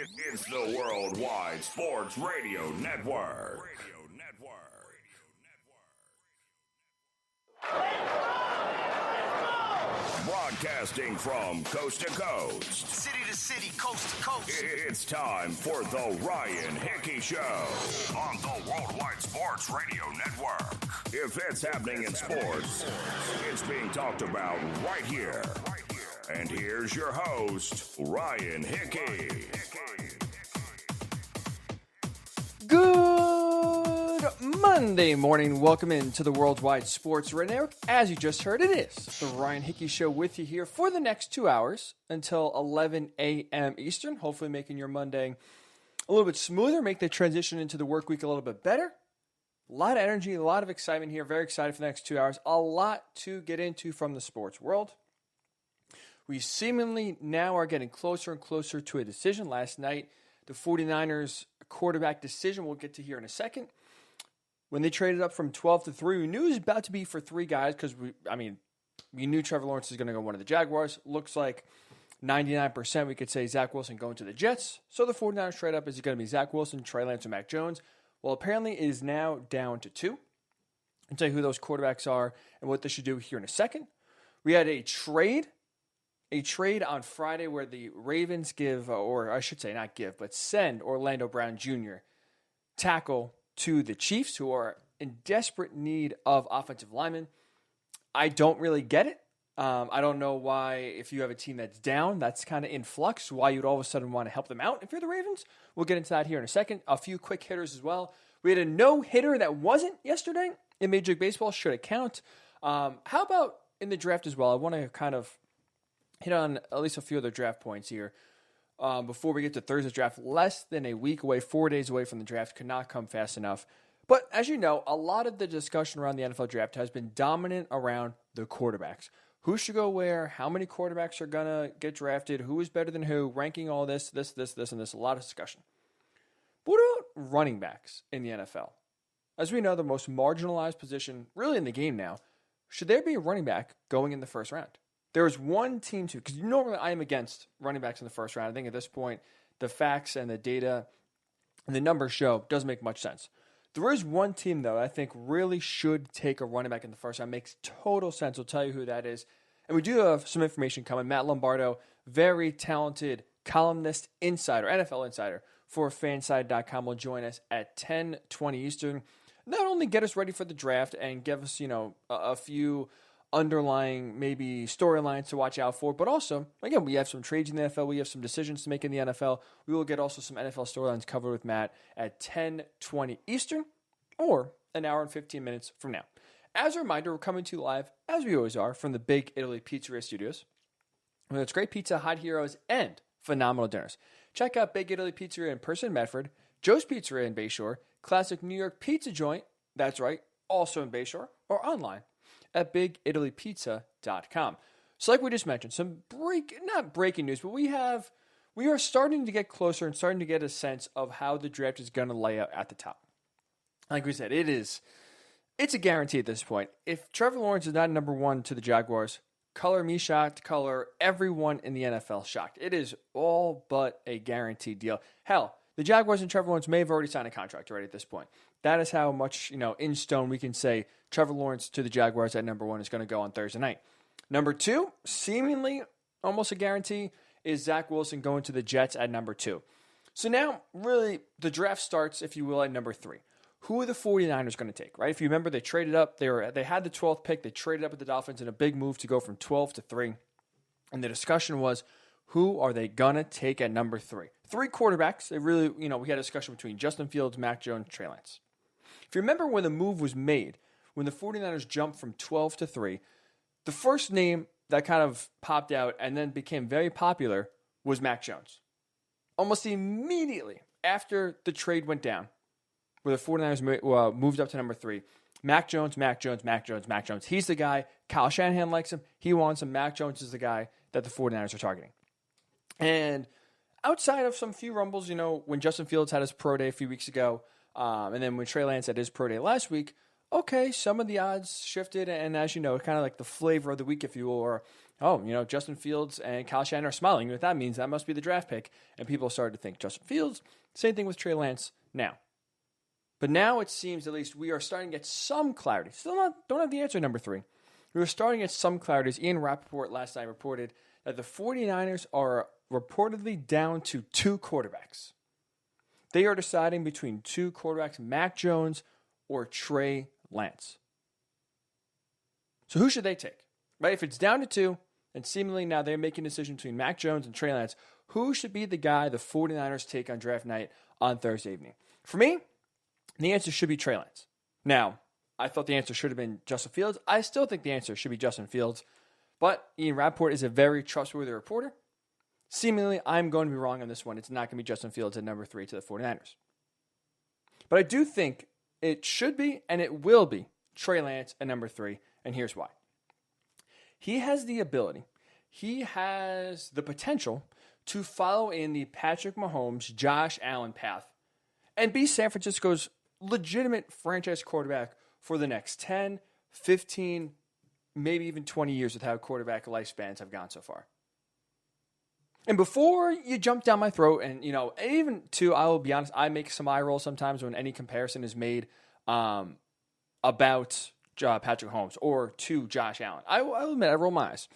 It's the Worldwide Sports Radio Network. Broadcasting from coast to coast, city to city, coast to coast. It's time for the Ryan Hickey Show on the Worldwide Sports Radio Network. If it's happening in sports, it's being talked about right here. And here's your host, Ryan Hickey. Good Monday morning. Welcome into the Worldwide Sports Radio Network. As you just heard, it is the Ryan Hickey Show with you here for the next 2 hours until 11 a.m. Eastern. Hopefully making your Monday a little bit smoother, make the transition into the work week a little bit better. A lot of energy, a lot of excitement here. Very excited for the next 2 hours. A lot to get into from the sports world. We seemingly now are getting closer and closer to a decision. Last night, the 49ers quarterback decision we'll get to here in a second. When they traded up from 12 to 3, we knew it was about to be for three guys because we knew Trevor Lawrence is going to go one of the Jaguars. Looks like 99% we could say Zach Wilson going to the Jets. So the 49ers trade up is going to be Zach Wilson, Trey Lance, and Mac Jones. Well, apparently it is now down to two. I'll tell you who those quarterbacks are and what they should do here in a second. We had a trade on Friday where the Ravens give, or I should say not give, but send Orlando Brown Jr. tackle to the Chiefs, who are in desperate need of offensive linemen. I don't really get it. I don't know why, if you have a team that's down, that's kind of in flux, why you'd all of a sudden want to help them out if you're the Ravens. We'll get into that here in a second. A few quick hitters as well. We had a no-hitter that wasn't yesterday in Major League Baseball. Should it count? How about in the draft as well? I want to kind of hit on at least a few other draft points here before we get to Thursday's draft. Less than a week away, 4 days away from the draft. Could not come fast enough. But as you know, a lot of the discussion around the NFL draft has been dominant around the quarterbacks. Who should go where? How many quarterbacks are going to get drafted? Who is better than who? Ranking all this, and this. A lot of discussion. But what about running backs in the NFL? As we know, the most marginalized position really in the game now. Should there be a running back going in the first round? There is one team too, because normally I am against running backs in the first round. I think at this point, the facts and the data and the numbers show doesn't make much sense. There is one team, though, I think really should take a running back in the first round. Makes total sense. I'll tell you who that is. And we do have some information coming. Matt Lombardo, very talented columnist, insider, NFL insider for FanSided.com, will join us at 10:20 Eastern. Not only get us ready for the draft and give us, a few underlying maybe storylines to watch out for, but also, again, we have some trades in the NFL, we have some decisions to make in the NFL. We will get also some NFL storylines covered with Matt at 10:20 Eastern, or an hour and 15 minutes from now. As a reminder, we're coming to you live, as we always are, from the Big Italy Pizzeria Studios. It's great pizza, hot heroes, and phenomenal dinners. Check out Big Italy Pizzeria in person in Medford, Joe's Pizzeria in Bayshore, classic New York pizza joint, that's right, also in Bayshore, or online at bigitalypizza.com. So like we just mentioned, some not breaking news, but we are starting to get closer and starting to get a sense of how the draft is going to lay out at the top. Like we said, it's a guarantee at this point. If Trevor Lawrence is not number one to the Jaguars, color me shocked, color everyone in the NFL shocked. It is all but a guaranteed deal. Hell, the Jaguars and Trevor Lawrence may have already signed a contract already at this point. That is how much, in stone we can say Trevor Lawrence to the Jaguars at number one is going to go on Thursday night. Number two, seemingly almost a guarantee, is Zach Wilson going to the Jets at number two. So now, really, the draft starts, if you will, at number three. Who are the 49ers going to take, right? If you remember, they traded up. They had the 12th pick. They traded up with the Dolphins in a big move to go from 12 to 3. And the discussion was, who are they going to take at number three? Three quarterbacks. They really, we had a discussion between Justin Fields, Mac Jones, Trey Lance. If you remember when the move was made, when the 49ers jumped from 12 to 3, the first name that kind of popped out and then became very popular was Mac Jones. Almost immediately after the trade went down, where the 49ers moved up to number 3, Mac Jones. He's the guy. Kyle Shanahan likes him. He wants him. Mac Jones is the guy that the 49ers are targeting. And outside of some few rumbles, when Justin Fields had his pro day a few weeks ago, and then when Trey Lance had his pro day last week, okay, some of the odds shifted, and as you know, kind of like the flavor of the week, if you will, or oh, Justin Fields and Kyle Shanahan are smiling. What that means, that must be the draft pick. And people started to think Justin Fields. Same thing with Trey Lance now. But now it seems at least we are starting to get some clarity. Still don't have the answer, number 3. We are starting to get some clarity. As Ian Rappaport last night reported that the 49ers are reportedly down to 2 quarterbacks. They are deciding between 2 quarterbacks, Mac Jones or Trey Lance. So who should they take? Right? If it's down to 2, and seemingly now they're making a decision between Mac Jones and Trey Lance, who should be the guy the 49ers take on draft night on Thursday evening? For me, the answer should be Trey Lance. Now, I thought the answer should have been Justin Fields. I still think the answer should be Justin Fields. But Ian Rappaport is a very trustworthy reporter. Seemingly, I'm going to be wrong on this one. It's not going to be Justin Fields at number 3 to the 49ers. But I do think it should be, and it will be, Trey Lance at number 3, and here's why. He has the ability, he has the potential to follow in the Patrick Mahomes, Josh Allen path and be San Francisco's legitimate franchise quarterback for the next 10, 15, maybe even 20 years with how quarterback lifespans have gone so far. And before you jump down my throat, and even too, I will be honest, I make some eye roll sometimes when any comparison is made about Patrick Mahomes or to Josh Allen. I'll admit, I roll my eyes.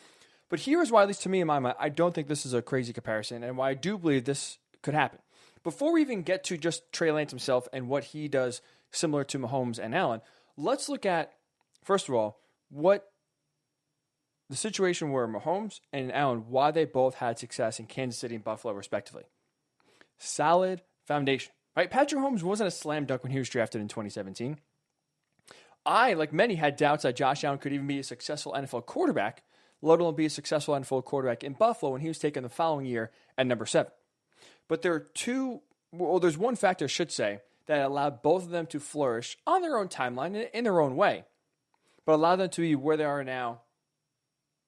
But here's why, at least to me in my mind, I don't think this is a crazy comparison and why I do believe this could happen. Before we even get to just Trey Lance himself and what he does similar to Mahomes and Allen, let's look at, first of all, what the situation where Mahomes and Allen, why they both had success in Kansas City and Buffalo, respectively. Solid foundation, right? Patrick Mahomes wasn't a slam dunk when he was drafted in 2017. I, like many, had doubts that Josh Allen could even be a successful NFL quarterback, let alone be a successful NFL quarterback in Buffalo when he was taken the following year at number 7. But there's one factor, I should say, that allowed both of them to flourish on their own timeline, in their own way, but allowed them to be where they are now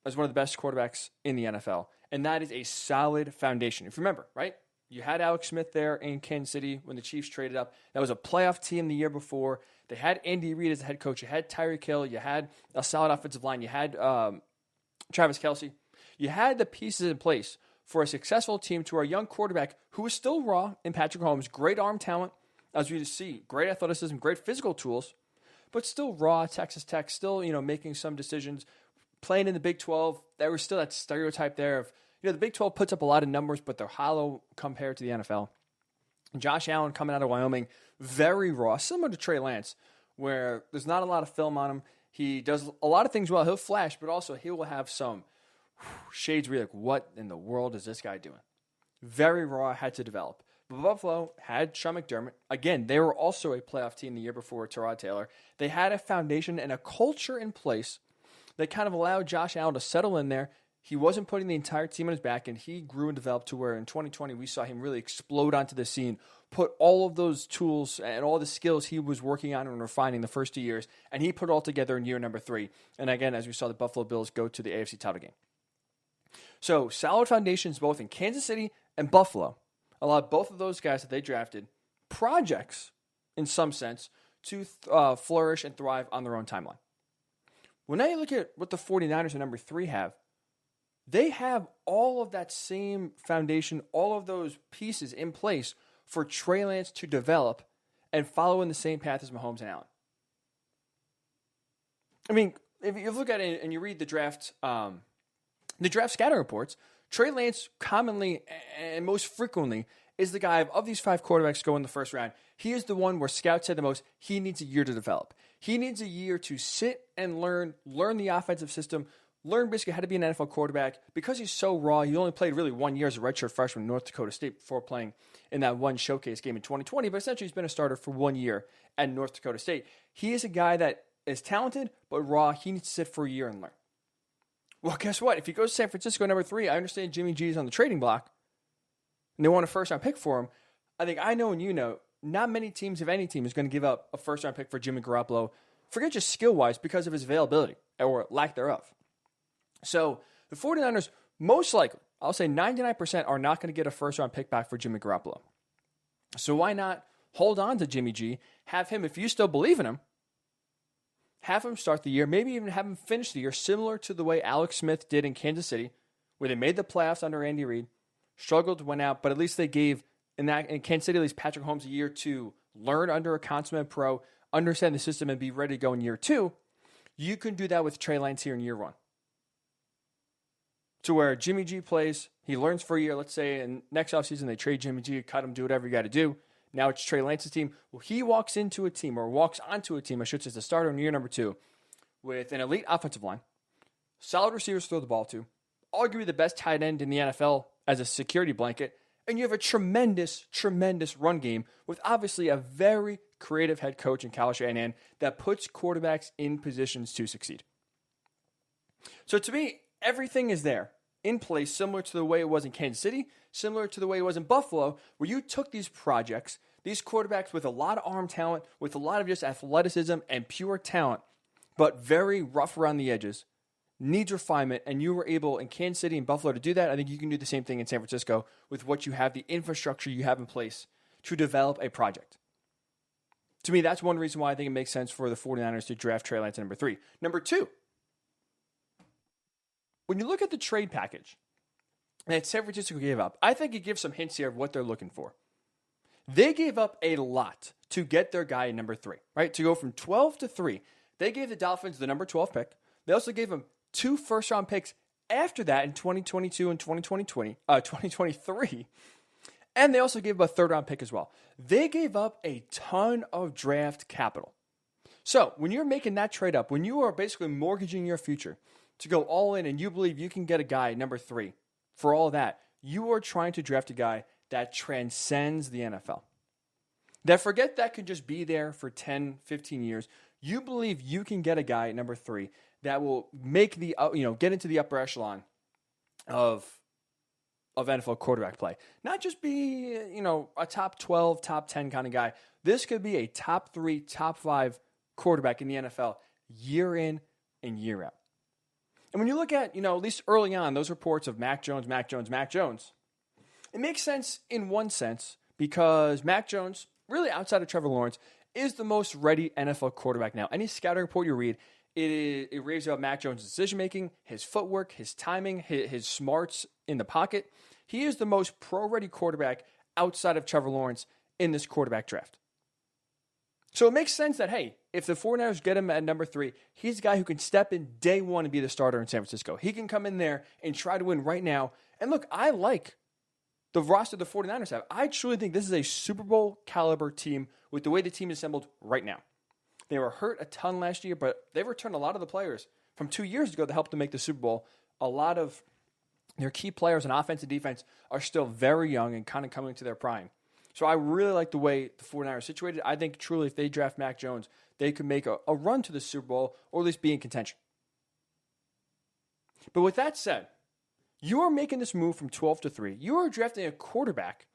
as one of the best quarterbacks in the NFL, and that is a solid foundation. If you remember, right? You had Alex Smith there in Kansas City when the Chiefs traded up. That was a playoff team the year before. They had Andy Reid as the head coach. You had Tyreek Hill. You had a solid offensive line. You had Travis Kelce. You had the pieces in place for a successful team to our young quarterback who was still raw in Patrick Mahomes. Great arm talent, as we just see. Great athleticism, great physical tools, but still raw. Texas Tech, still making some decisions. Playing in the Big 12, there was still that stereotype there of, the Big 12 puts up a lot of numbers, but they're hollow compared to the NFL. And Josh Allen coming out of Wyoming, very raw, similar to Trey Lance, where there's not a lot of film on him. He does a lot of things well. He'll flash, but also he will have some shades where you're like, what in the world is this guy doing? Very raw, had to develop. But Buffalo had Sean McDermott. Again, they were also a playoff team the year before Tyrod Taylor. They had a foundation and a culture in place that kind of allowed Josh Allen to settle in there. He wasn't putting the entire team on his back, and he grew and developed to where in 2020 we saw him really explode onto the scene, put all of those tools and all the skills he was working on and refining the first 2 years, and he put it all together in year number 3. And again, as we saw the Buffalo Bills go to the AFC title game. So solid foundations both in Kansas City and Buffalo allowed both of those guys that they drafted, projects in some sense, to flourish and thrive on their own timeline. When I look at what the 49ers at number 3 have, they have all of that same foundation, all of those pieces in place for Trey Lance to develop and follow in the same path as Mahomes and Allen. I mean, if you look at it and you read the draft scouting reports, Trey Lance commonly and most frequently is the guy of these 5 quarterbacks go in the first round. He is the one where scouts said the most, he needs a year to develop. He needs a year to sit and learn the offensive system, learn basically how to be an NFL quarterback. Because he's so raw, he only played really 1 year as a redshirt freshman in North Dakota State before playing in that one showcase game in 2020. But essentially, he's been a starter for 1 year at North Dakota State. He is a guy that is talented, but raw. He needs to sit for a year and learn. Well, guess what? If he goes to San Francisco number 3, I understand Jimmy G is on the trading block, and they want a first-round pick for him. I think I know and you know, not many teams, if any team, is going to give up a first-round pick for Jimmy Garoppolo, forget just skill-wise, because of his availability, or lack thereof. So the 49ers, most likely, I'll say 99% are not going to get a first-round pick back for Jimmy Garoppolo. So why not hold on to Jimmy G, have him, if you still believe in him, have him start the year, maybe even have him finish the year, similar to the way Alex Smith did in Kansas City, where they made the playoffs under Andy Reid, struggled, went out, but at least they gave, in Kansas City, at least Patrick Mahomes a year to learn under a consummate pro, understand the system, and be ready to go in year 2. You can do that with Trey Lance here in year 1. To where Jimmy G plays, he learns for a year, let's say, and next offseason they trade Jimmy G, cut him, do whatever you got to do. Now it's Trey Lance's team. Well, he walks into a team, or walks onto a team, I should say, as a starter in year number 2, with an elite offensive line, solid receivers to throw the ball to, arguably the best tight end in the NFL as a security blanket, and you have a tremendous, tremendous run game with obviously a very creative head coach in Kyle Shanahan that puts quarterbacks in positions to succeed. So to me, everything is there in place, similar to the way it was in Kansas City, similar to the way it was in Buffalo, where you took these projects, these quarterbacks with a lot of arm talent, with a lot of just athleticism and pure talent, but very rough around the edges, needs refinement, and you were able in Kansas City and Buffalo to do that. I think you can do the same thing in San Francisco with what you have, the infrastructure you have in place to develop a project. To me, that's one reason why I think it makes sense for the 49ers to draft Trey Lance at number 3. Number 2, when you look at the trade package that San Francisco gave up, I think it gives some hints here of what they're looking for. They gave up a lot to get their guy at number 3, right? To go from 12 to 3. They gave the Dolphins the number 12 pick. They also gave them 2 first-round picks after that in 2022 and 2023. And they also gave up a 3rd-round pick as well. They gave up a ton of draft capital. So when you're making that trade up, when you are basically mortgaging your future to go all in and you believe you can get a guy at number 3 for all that, you are trying to draft a guy that transcends the NFL. That forget that could just be there for 10, 15 years. You believe you can get a guy at number 3 that will make the get into the upper echelon of NFL quarterback play. Not just be a top 12, top 10 kind of guy. This could be a top 3, top 5 quarterback in the NFL year in and year out. And when you look at at least early on those reports of Mac Jones, it makes sense in one sense because Mac Jones, really outside of Trevor Lawrence, is the most ready NFL quarterback now. Any scouting report you read, it raves about Mac Jones' decision-making, his footwork, his timing, his smarts in the pocket. He is the most pro-ready quarterback outside of Trevor Lawrence in this quarterback draft. So it makes sense that, hey, if the 49ers get him at number 3, he's a guy who can step in day 1 and be the starter in San Francisco. He can come in there and try to win right now. And look, I like the roster the 49ers have. I truly think this is a Super Bowl caliber team with the way the team is assembled right now. They were hurt a ton last year, but they've returned a lot of the players from 2 years ago that helped them make the Super Bowl. A lot of their key players on offense and defense are still very young and kind of coming to their prime. So I really like the way the 49ers are situated. I think truly if they draft Mac Jones, they could make a run to the Super Bowl or at least be in contention. But with that said, you are making this move from 12 to 3. You are drafting a quarterback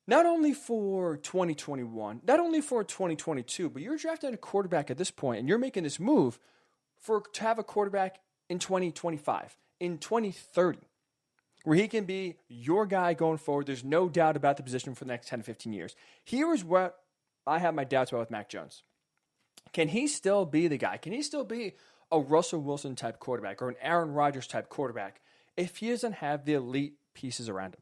not only for 2021, not only for 2022, but you're drafting a quarterback at this point, and you're making this move to have a quarterback in 2025, in 2030, where he can be your guy going forward. There's no doubt about the position for the next 10 to 15 years. Here is what I have my doubts about with Mac Jones. Can he still be the guy? Can he still be a Russell Wilson type quarterback or an Aaron Rodgers type quarterback if he doesn't have the elite pieces around him?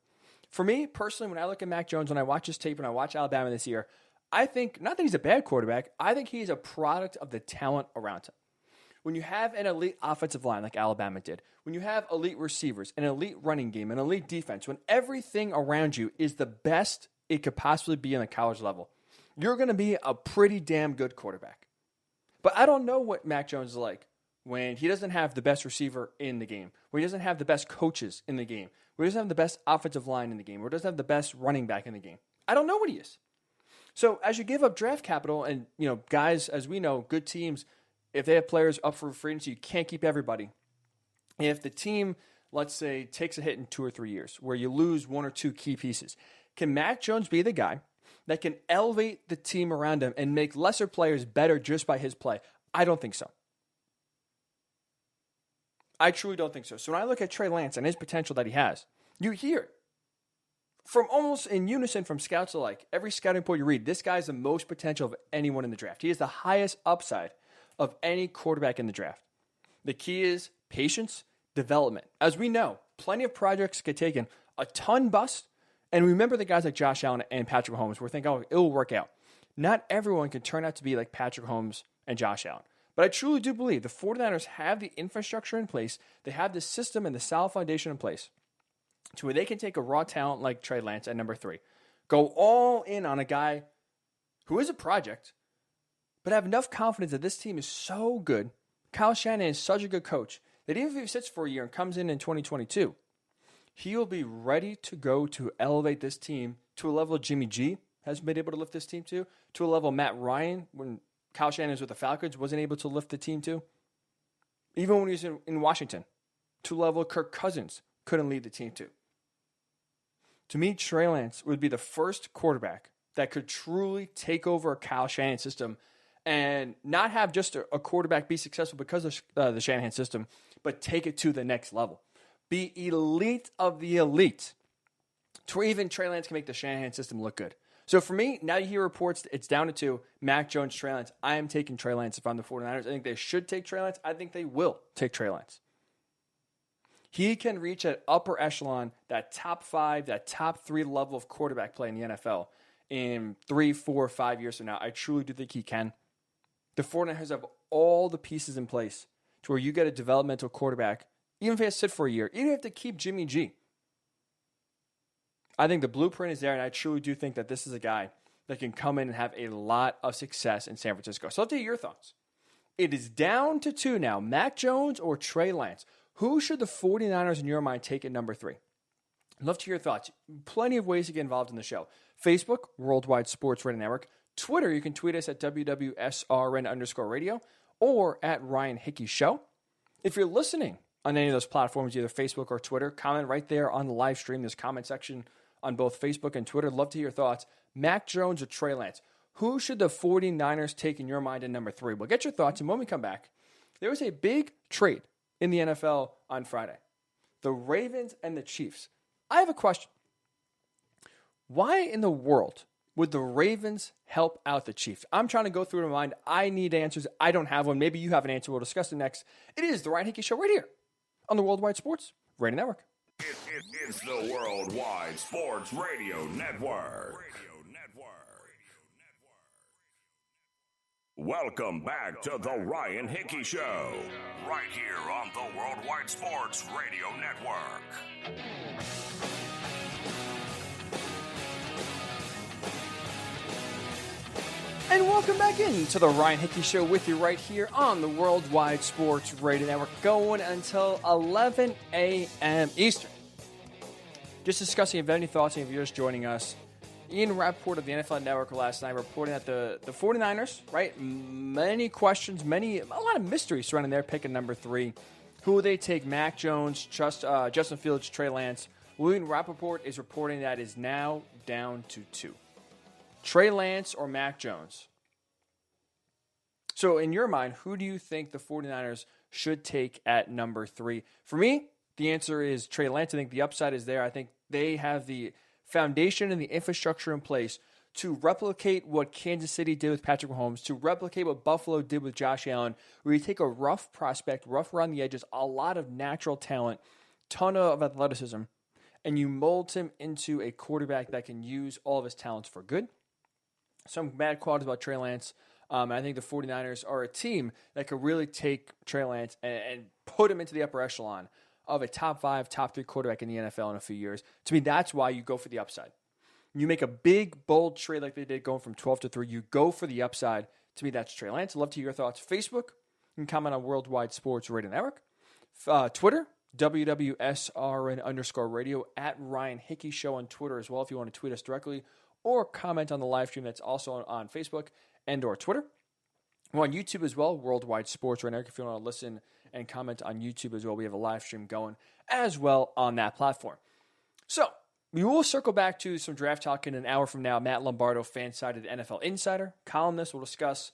For me, personally, when I look at Mac Jones, when I watch his tape, when I watch Alabama this year, I think, not that he's a bad quarterback, I think he's a product of the talent around him. When you have an elite offensive line like Alabama did, when you have elite receivers, an elite running game, an elite defense, when everything around you is the best it could possibly be on the college level, you're going to be a pretty damn good quarterback. But I don't know what Mac Jones is like when he doesn't have the best receiver in the game, when he doesn't have the best coaches in the game, when he doesn't have the best offensive line in the game, or doesn't have the best running back in the game. I don't know what he is. So as you give up draft capital, and guys, as we know, good teams, if they have players up for free agency, you can't keep everybody. If the team, let's say, takes a hit in 2 or 3 years, where you lose 1 or 2 key pieces, can Mac Jones be the guy that can elevate the team around him and make lesser players better just by his play? I don't think so. I truly don't think so. So when I look at Trey Lance and his potential that he has, you hear from almost in unison from scouts alike, every scouting report you read, this guy has the most potential of anyone in the draft. He has the highest upside of any quarterback in the draft. The key is patience, development. As we know, plenty of projects get taken, a ton bust, and remember the guys like Josh Allen and Patrick Mahomes were thinking, oh, it'll work out. Not everyone can turn out to be like Patrick Mahomes and Josh Allen. But I truly do believe the 49ers have the infrastructure in place, they have the system and the solid foundation in place to where they can take a raw talent like Trey Lance at number 3, go all in on a guy who is a project, but have enough confidence that this team is so good. Kyle Shanahan is such a good coach that even if he sits for a year and comes in 2022, he will be ready to go to elevate this team to a level Jimmy G has been able to lift this team to a level Matt Ryan, when Kyle Shanahan was with the Falcons, wasn't able to lift the team to. Even when he was in Washington, to a level Kirk Cousins couldn't lead the team to. To me, Trey Lance would be the first quarterback that could truly take over a Kyle Shanahan system and not have just a quarterback be successful because of the Shanahan system, but take it to the next level. Be elite of the elite to where even Trey Lance can make the Shanahan system look good. So for me, now you hear reports, it's down to 2, Mac Jones, Trey Lance. I am taking Trey Lance if I'm the 49ers. I think they should take Trey Lance. I think they will take Trey Lance. He can reach that upper echelon, that top 5, that top 3 level of quarterback play in the NFL in 3, 4, 5 years from now. I truly do think he can. The 49ers have all the pieces in place to where you get a developmental quarterback, even if he has to sit for a year, even if they keep Jimmy G. I think the blueprint is there, and I truly do think that this is a guy that can come in and have a lot of success in San Francisco. So I'll tell you your thoughts. It is down to 2 now, Mac Jones or Trey Lance. Who should the 49ers, in your mind, take at number 3? I'd love to hear your thoughts. Plenty of ways to get involved in the show. Facebook, Worldwide Sports Radio Network. Twitter, you can tweet us at WWSRN_radio or at Ryan Hickey Show. If you're listening on any of those platforms, either Facebook or Twitter, comment right there on the live stream. There's a comment section on both Facebook and Twitter. Love to hear your thoughts. Mac Jones or Trey Lance? Who should the 49ers take in your mind at number 3? We'll get your thoughts, and when we come back, there was a big trade in the NFL on Friday. The Ravens and the Chiefs. I have a question. Why in the world would the Ravens help out the Chiefs? I'm trying to go through it in my mind. I need answers. I don't have one. Maybe you have an answer. We'll discuss it next. It is the Ryan Hickey Show right here on the Worldwide Sports Radio Network. It's the Worldwide Sports Radio Network. Welcome back to the Ryan Hickey Show, right here on the Worldwide Sports Radio Network. And welcome back into the Ryan Hickey Show with you right here on the Worldwide Sports Radio Network, going until 11 a.m. Eastern. Just discussing, if you have any thoughts, and if you're just joining us, Ian Rappaport of the NFL Network last night reporting that the 49ers, right, many questions, a lot of mystery surrounding their pick at number 3. Who will they take? Mac Jones, Justin Fields, Trey Lance. Ian Rappaport is reporting that is now down to 2. Trey Lance or Mac Jones? So in your mind, who do you think the 49ers should take at number 3? For me, the answer is Trey Lance. I think the upside is there. I think they have the foundation and the infrastructure in place to replicate what Kansas City did with Patrick Mahomes, to replicate what Buffalo did with Josh Allen, where you take a rough prospect, rough around the edges, a lot of natural talent, ton of athleticism, and you mold him into a quarterback that can use all of his talents for good. Some bad qualities about Trey Lance. I think the 49ers are a team that could really take Trey Lance and put him into the upper echelon of a top 5, top 3 quarterback in the NFL in a few years. To me, that's why you go for the upside. You make a big, bold trade like they did going from 12 to 3. You go for the upside. To me, that's Trey Lance. I'd love to hear your thoughts. Facebook, you can comment on Worldwide Sports Radio Network. Twitter, WWSRN_radio, at Ryan Hickey Show on Twitter as well if you want to tweet us directly, or comment on the live stream that's also on Facebook and or Twitter. We're on YouTube as well, Worldwide Sports Radio Network. If you want to listen and comment on YouTube as well, we have a live stream going as well on that platform. So, we will circle back to some draft talk in an hour from now. Matt Lombardo, FanSided NFL Insider, columnist, will discuss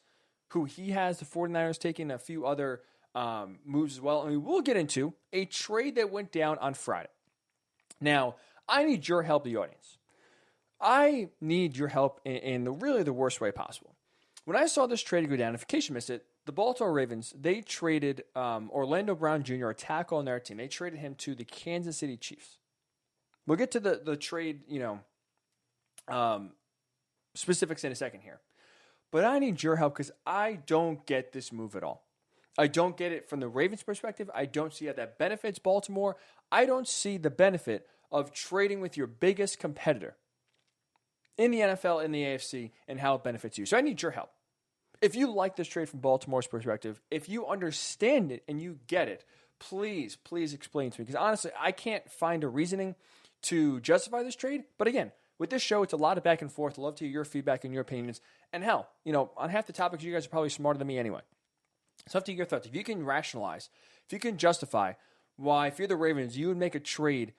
who he has the 49ers taking, a few other moves as well. And we will get into a trade that went down on Friday. Now, I need your help, the audience. I need your help in really the worst way possible. When I saw this trade go down, in case you missed it, the Baltimore Ravens, they traded Orlando Brown Jr., a tackle on their team. They traded him to the Kansas City Chiefs. We'll get to the trade, specifics in a second here. But I need your help because I don't get this move at all. I don't get it from the Ravens' perspective. I don't see how that benefits Baltimore. I don't see the benefit of trading with your biggest competitor in the NFL, in the AFC, and how it benefits you. So I need your help. If you like this trade from Baltimore's perspective, if you understand it and you get it, please explain to me. Because honestly, I can't find a reasoning to justify this trade. But again, with this show, it's a lot of back and forth. I'd love to hear your feedback and your opinions. And hell, on half the topics, you guys are probably smarter than me anyway. So up to your thoughts. If you can rationalize, if you can justify why, if you're the Ravens, you would make a trade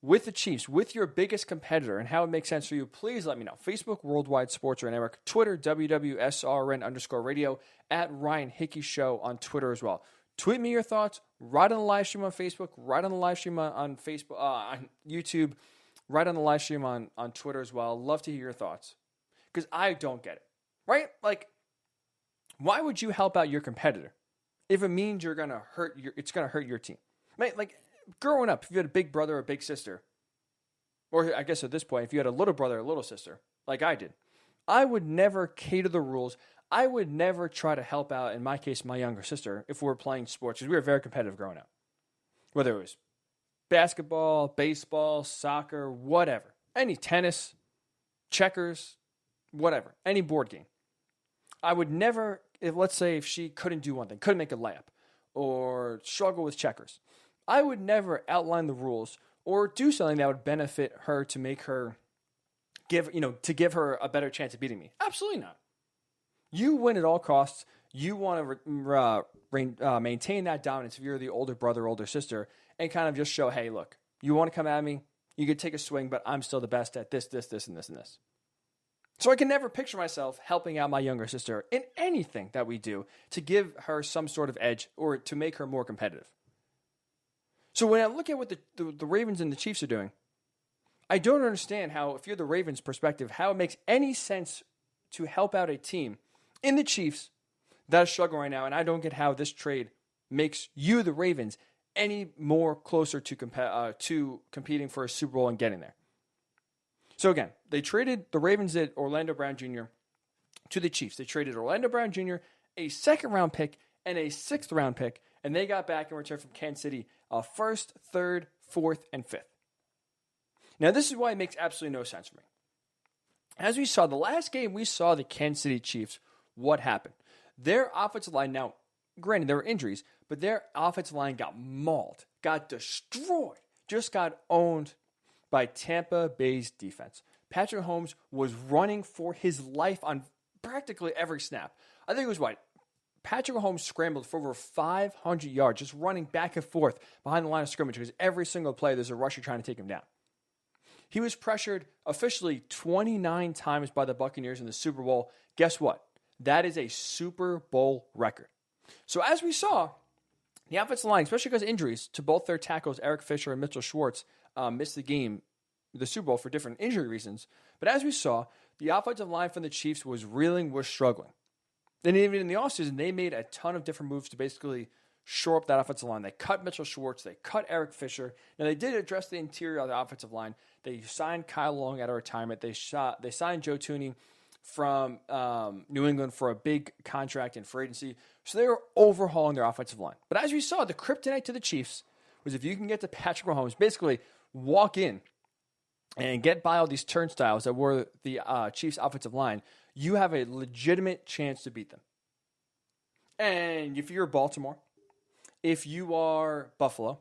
with the Chiefs, with your biggest competitor, and how it makes sense for you, please let me know. Facebook, Worldwide Sports Radio Network, Twitter, WWSRN_radio, at Ryan Hickey Show on Twitter as well. Tweet me your thoughts, right on the live stream on Facebook, right on the live stream on Facebook, on YouTube, right on the live stream on Twitter as well. Love to hear your thoughts. Because I don't get it. Right? Like, why would you help out your competitor if it means it's gonna hurt your team? Right? Like, growing up, if you had a big brother or a big sister, or I guess at this point, if you had a little brother or a little sister, like I did, I would never cater the rules. I would never try to help out, in my case, my younger sister, if we were playing sports, because we were very competitive growing up. Whether it was basketball, baseball, soccer, whatever. Any tennis, checkers, whatever. Any board game. I would never, let's say if she couldn't do one thing, couldn't make a layup, or struggle with checkers, I would never outline the rules or do something that would benefit her to make her give her a better chance of beating me. Absolutely not. You win at all costs. You want to maintain that dominance if you're the older brother, older sister, and kind of just show, hey, look, you want to come at me, you could take a swing, but I'm still the best at this, and this, and this. So I can never picture myself helping out my younger sister in anything that we do to give her some sort of edge or to make her more competitive. So when I look at what the Ravens and the Chiefs are doing, I don't understand how, if you're the Ravens' perspective, how it makes any sense to help out a team in the Chiefs that is struggling right now, and I don't get how this trade makes you, the Ravens, any more closer to competing for a Super Bowl and getting there. So again, they traded the Ravens at Orlando Brown Jr. to the Chiefs. They traded Orlando Brown Jr., a second-round pick, and a sixth-round pick, and they got back in return from Kansas City a first, third, fourth, and fifth. Now, this is why it makes absolutely no sense for me. As we saw, the last game we saw the Kansas City Chiefs, what happened? Their offensive line, now, granted, there were injuries, but their offensive line got mauled, got destroyed, just got owned by Tampa Bay's defense. Patrick Mahomes was running for his life on practically every snap. I think it was Patrick Mahomes scrambled for over 500 yards, just running back and forth behind the line of scrimmage because every single play there's a rusher trying to take him down. He was pressured officially 29 times by the Buccaneers in the Super Bowl. Guess what? That is a Super Bowl record. So as we saw, the offensive line, especially because of injuries to both their tackles, Eric Fisher and Mitchell Schwartz, missed the Super Bowl for different injury reasons. But as we saw, the offensive line from the Chiefs was reeling, was struggling. Then even in the offseason, they made a ton of different moves to basically shore up that offensive line. They cut Mitchell Schwartz. They cut Eric Fisher. Now, they did address the interior of the offensive line. They signed Kyle Long out of retirement. They signed Joe Thuney from New England for a big contract in free agency. So they were overhauling their offensive line. But as we saw, the kryptonite to the Chiefs was if you can get to Patrick Mahomes, basically walk in and get by all these turnstiles that were the Chiefs' offensive line, you have a legitimate chance to beat them. And if you're Baltimore, if you are Buffalo,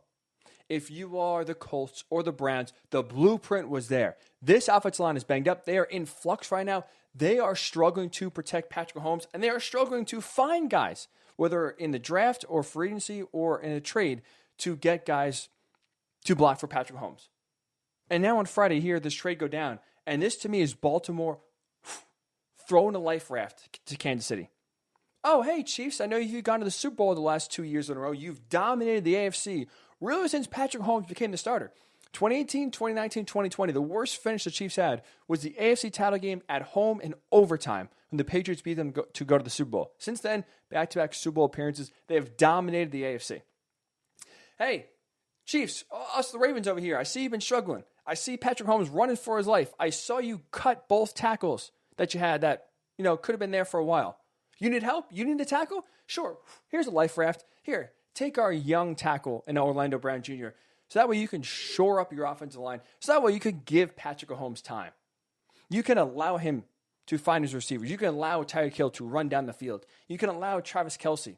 if you are the Colts or the Browns, the blueprint was there. This offensive line is banged up. They are in flux right now. They are struggling to protect Patrick Mahomes, and they are struggling to find guys, whether in the draft or free agency or in a trade, to get guys to block for Patrick Mahomes. And now on Friday here, this trade go down. And this to me is Baltimore throwing a life raft to Kansas City. Oh, hey, Chiefs, I know you've gone to the Super Bowl the last 2 years in a row. You've dominated the AFC really since Patrick Mahomes became the starter. 2018, 2019, 2020, the worst finish the Chiefs had was the AFC title game at home in overtime when the Patriots beat them to go to the Super Bowl. Since then, back-to-back Super Bowl appearances, they have dominated the AFC. Hey, Chiefs, us the Ravens over here, I see you've been struggling. I see Patrick Mahomes running for his life. I saw you cut both tackles that you had that, could have been there for a while. You need help? You need a tackle? Sure. Here's a life raft. Here, take our young tackle in Orlando Brown Jr., so that way you can shore up your offensive line. So that way you can give Patrick Mahomes time. You can allow him to find his receivers. You can allow Tyreek Hill to run down the field. You can allow Travis Kelce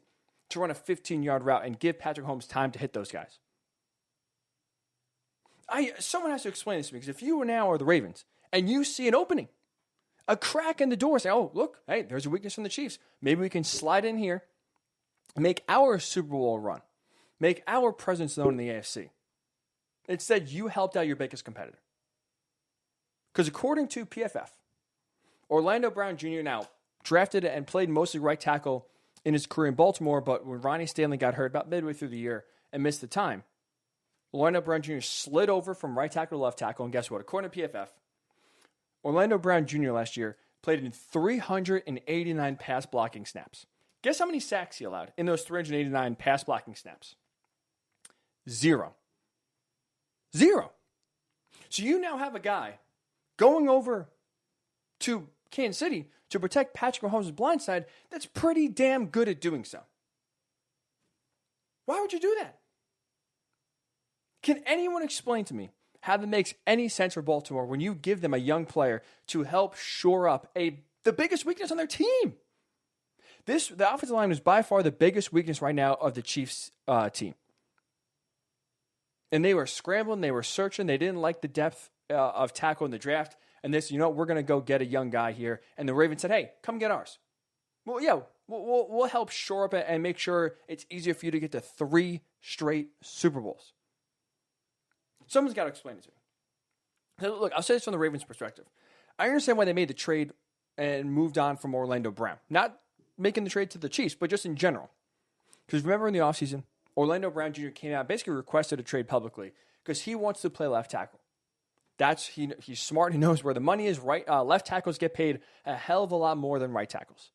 to run a 15-yard route and give Patrick Mahomes time to hit those guys. Someone has to explain this to me, because if you now are the Ravens and you see an opening, a crack in the door, say, oh, look, hey, there's a weakness from the Chiefs. Maybe we can slide in here, make our Super Bowl run, make our presence known in the AFC. Instead, you helped out your biggest competitor. Because according to PFF, Orlando Brown Jr. now drafted and played mostly right tackle in his career in Baltimore, but when Ronnie Stanley got hurt about midway through the year and missed the time, Orlando Brown Jr. slid over from right tackle to left tackle, and guess what? According to PFF, Orlando Brown Jr. last year played in 389 pass blocking snaps. Guess how many sacks he allowed in those 389 pass blocking snaps? Zero. So you now have a guy going over to Kansas City to protect Patrick Mahomes' blind side that's pretty damn good at doing so. Why would you do that? Can anyone explain to me how that makes any sense for Baltimore when you give them a young player to help shore up the biggest weakness on their team? The offensive line is by far the biggest weakness right now of the Chiefs team. And they were scrambling, they were searching, they didn't like the depth of tackle in the draft. And this, we're going to go get a young guy here. And the Ravens said, hey, come get ours. Well, yeah, we'll help shore up and make sure it's easier for you to get to 3 straight Super Bowls. Someone's got to explain it to me. Look, I'll say this from the Ravens' perspective. I understand why they made the trade and moved on from Orlando Brown. Not making the trade to the Chiefs, but just in general. Because remember in the offseason, Orlando Brown Jr. came out, basically requested a trade publicly because he wants to play left tackle. He's smart. He knows where the money is. Left tackles get paid a hell of a lot more than right tackles.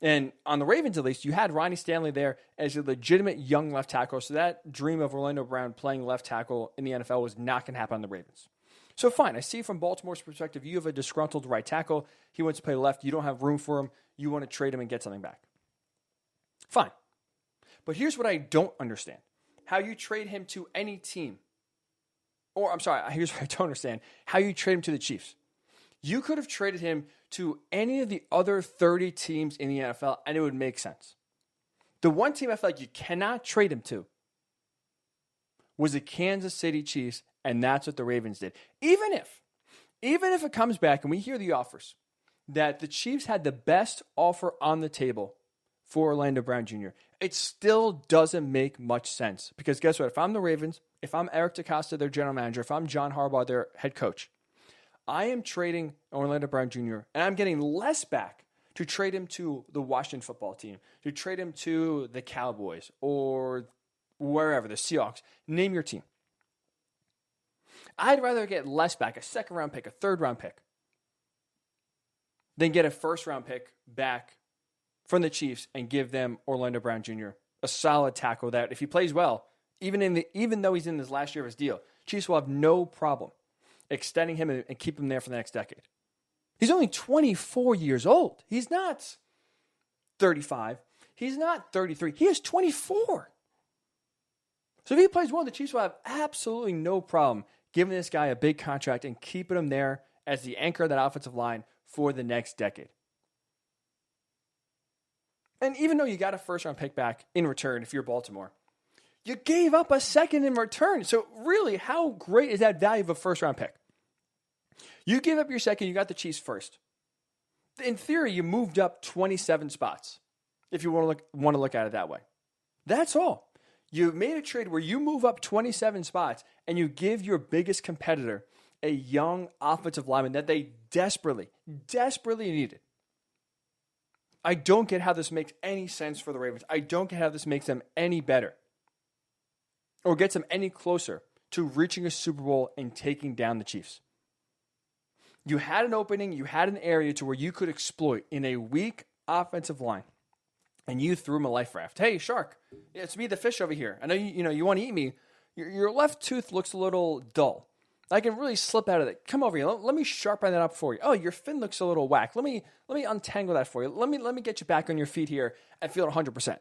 And on the Ravens, at least, you had Ronnie Stanley there as a legitimate young left tackle. So that dream of Orlando Brown playing left tackle in the NFL was not going to happen on the Ravens. So fine, I see from Baltimore's perspective, you have a disgruntled right tackle. He wants to play left. You don't have room for him. You want to trade him and get something back. Fine. But here's what I don't understand. How you trade him to any team. Or, I'm sorry, here's what I don't understand. How you trade him to the Chiefs. You could have traded him to any of the other 30 teams in the NFL, and it would make sense. The one team I feel like you cannot trade him to was the Kansas City Chiefs, and that's what the Ravens did. Even if it comes back and we hear the offers that the Chiefs had the best offer on the table for Orlando Brown Jr., it still doesn't make much sense. Because guess what? If I'm the Ravens, if I'm Eric DeCosta, their general manager, if I'm John Harbaugh, their head coach, I am trading Orlando Brown Jr., and I'm getting less back to trade him to the Washington football team, to trade him to the Cowboys, or wherever, the Seahawks. Name your team. I'd rather get less back, a second-round pick, a third-round pick, than get a first-round pick back from the Chiefs and give them Orlando Brown Jr., a solid tackle that if he plays well, even though he's in his last year of his deal, Chiefs will have no problem extending him and keep him there for the next decade. He's only 24 years old. He's not 35. He's not 33. He is 24. So if he plays well, the Chiefs will have absolutely no problem giving this guy a big contract and keeping him there as the anchor of that offensive line for the next decade. And even though you got a first-round pick back in return if you're Baltimore, you gave up a second in return. So really, how great is that value of a first-round pick? You gave up your second, you got the Chiefs first. In theory, you moved up 27 spots, if you want to look at it that way. That's all. You made a trade where you move up 27 spots and you give your biggest competitor a young offensive lineman that they desperately needed. I don't get how this makes any sense for the Ravens. I don't get how this makes them any better or gets them any closer to reaching a Super Bowl and taking down the Chiefs. You had an opening, you had an area to where you could exploit in a weak offensive line, and you threw him a life raft. Hey, Shark, it's me, the fish over here. I know you want to eat me. Your left tooth looks a little dull. I can really slip out of it. Come over here. Let me sharpen that up for you. Oh, your fin looks a little whack. Let me untangle that for you. Let me get you back on your feet here and feel 100%.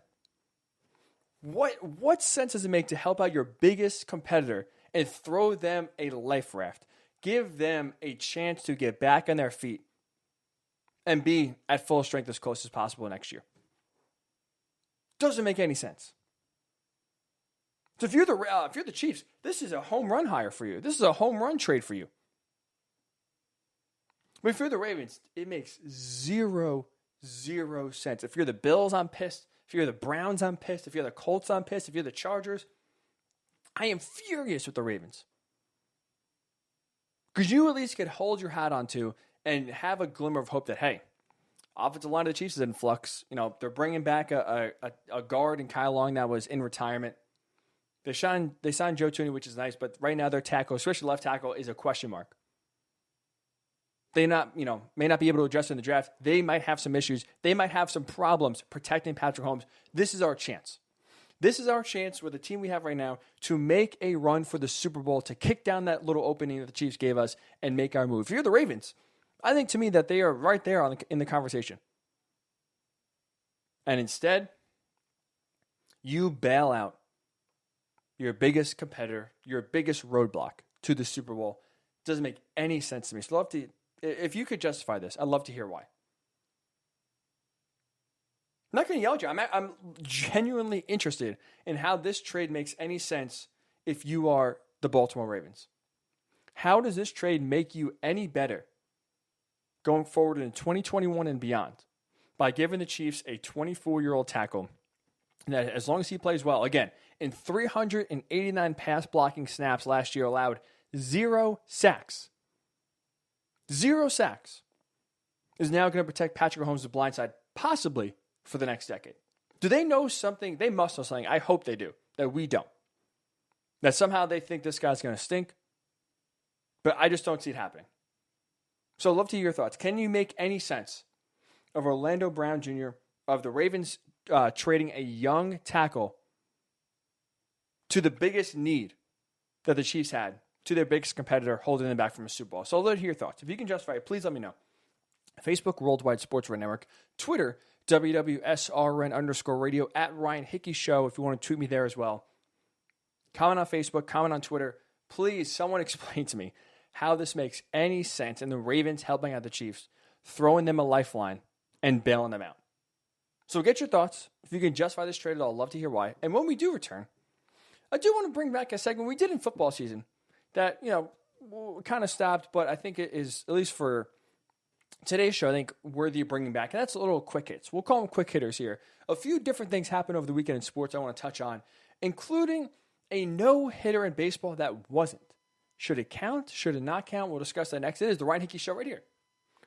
What sense does it make to help out your biggest competitor and throw them a life raft? Give them a chance to get back on their feet and be at full strength as close as possible next year. Doesn't make any sense. So if you're the Chiefs, this is a home run hire for you. This is a home run trade for you. But if you're the Ravens, it makes zero sense. If you're the Bills, I'm pissed. If you're the Browns, I'm pissed. If you're the Colts, I'm pissed. If you're the Chargers, I am furious with the Ravens. Because you at least could hold your hat onto and have a glimmer of hope that, hey, offensive line of the Chiefs is in flux. They're bringing back a guard in Kyle Long that was in retirement. They signed Joe Thuney, which is nice, but right now their tackle, especially left tackle, is a question mark. They may not be able to address in the draft. They might have some issues. They might have some problems protecting Patrick Mahomes. This is our chance. This is our chance with the team we have right now to make a run for the Super Bowl, to kick down that little opening that the Chiefs gave us and make our move. If you're the Ravens, I think to me that they are right there in the conversation. And instead, you bail out your biggest competitor, your biggest roadblock to the Super Bowl. Doesn't make any sense to me. So if you could justify this, I'd love to hear why. I'm not going to yell at you. I'm genuinely interested in how this trade makes any sense if you are the Baltimore Ravens. How does this trade make you any better going forward in 2021 and beyond by giving the Chiefs a 24-year-old tackle that, as long as he plays well, again, in 389 pass blocking snaps last year, allowed 0 sacks. 0 sacks. Is now going to protect Patrick Mahomes' blind side, possibly for the next decade. Do they know something? They must know something. I hope they do, that we don't. That somehow they think this guy's going to stink. But I just don't see it happening. So I'd love to hear your thoughts. Can you make any sense of Orlando Brown Jr., of the Ravens trading a young tackle to the biggest need that the Chiefs had, to their biggest competitor, holding them back from a Super Bowl? So I'd love to hear your thoughts. If you can justify it, please let me know. Facebook, Worldwide Sports Radio Network. Twitter, WWSRN_radio, at Ryan Hickey Show, if you want to tweet me there as well. Comment on Facebook, comment on Twitter. Please, someone explain to me how this makes any sense, and the Ravens helping out the Chiefs, throwing them a lifeline and bailing them out. So get your thoughts. If you can justify this trade at all, I'd love to hear why. And when we do return, I do want to bring back a segment we did in football season that, kind of stopped, but I think it is, at least for today's show, I think worthy of bringing back. And that's a little quick hits. We'll call them quick hitters here. A few different things happened over the weekend in sports I want to touch on, including a no-hitter in baseball that wasn't. Should it count? Should it not count? We'll discuss that next. It is the Ryan Hickey Show right here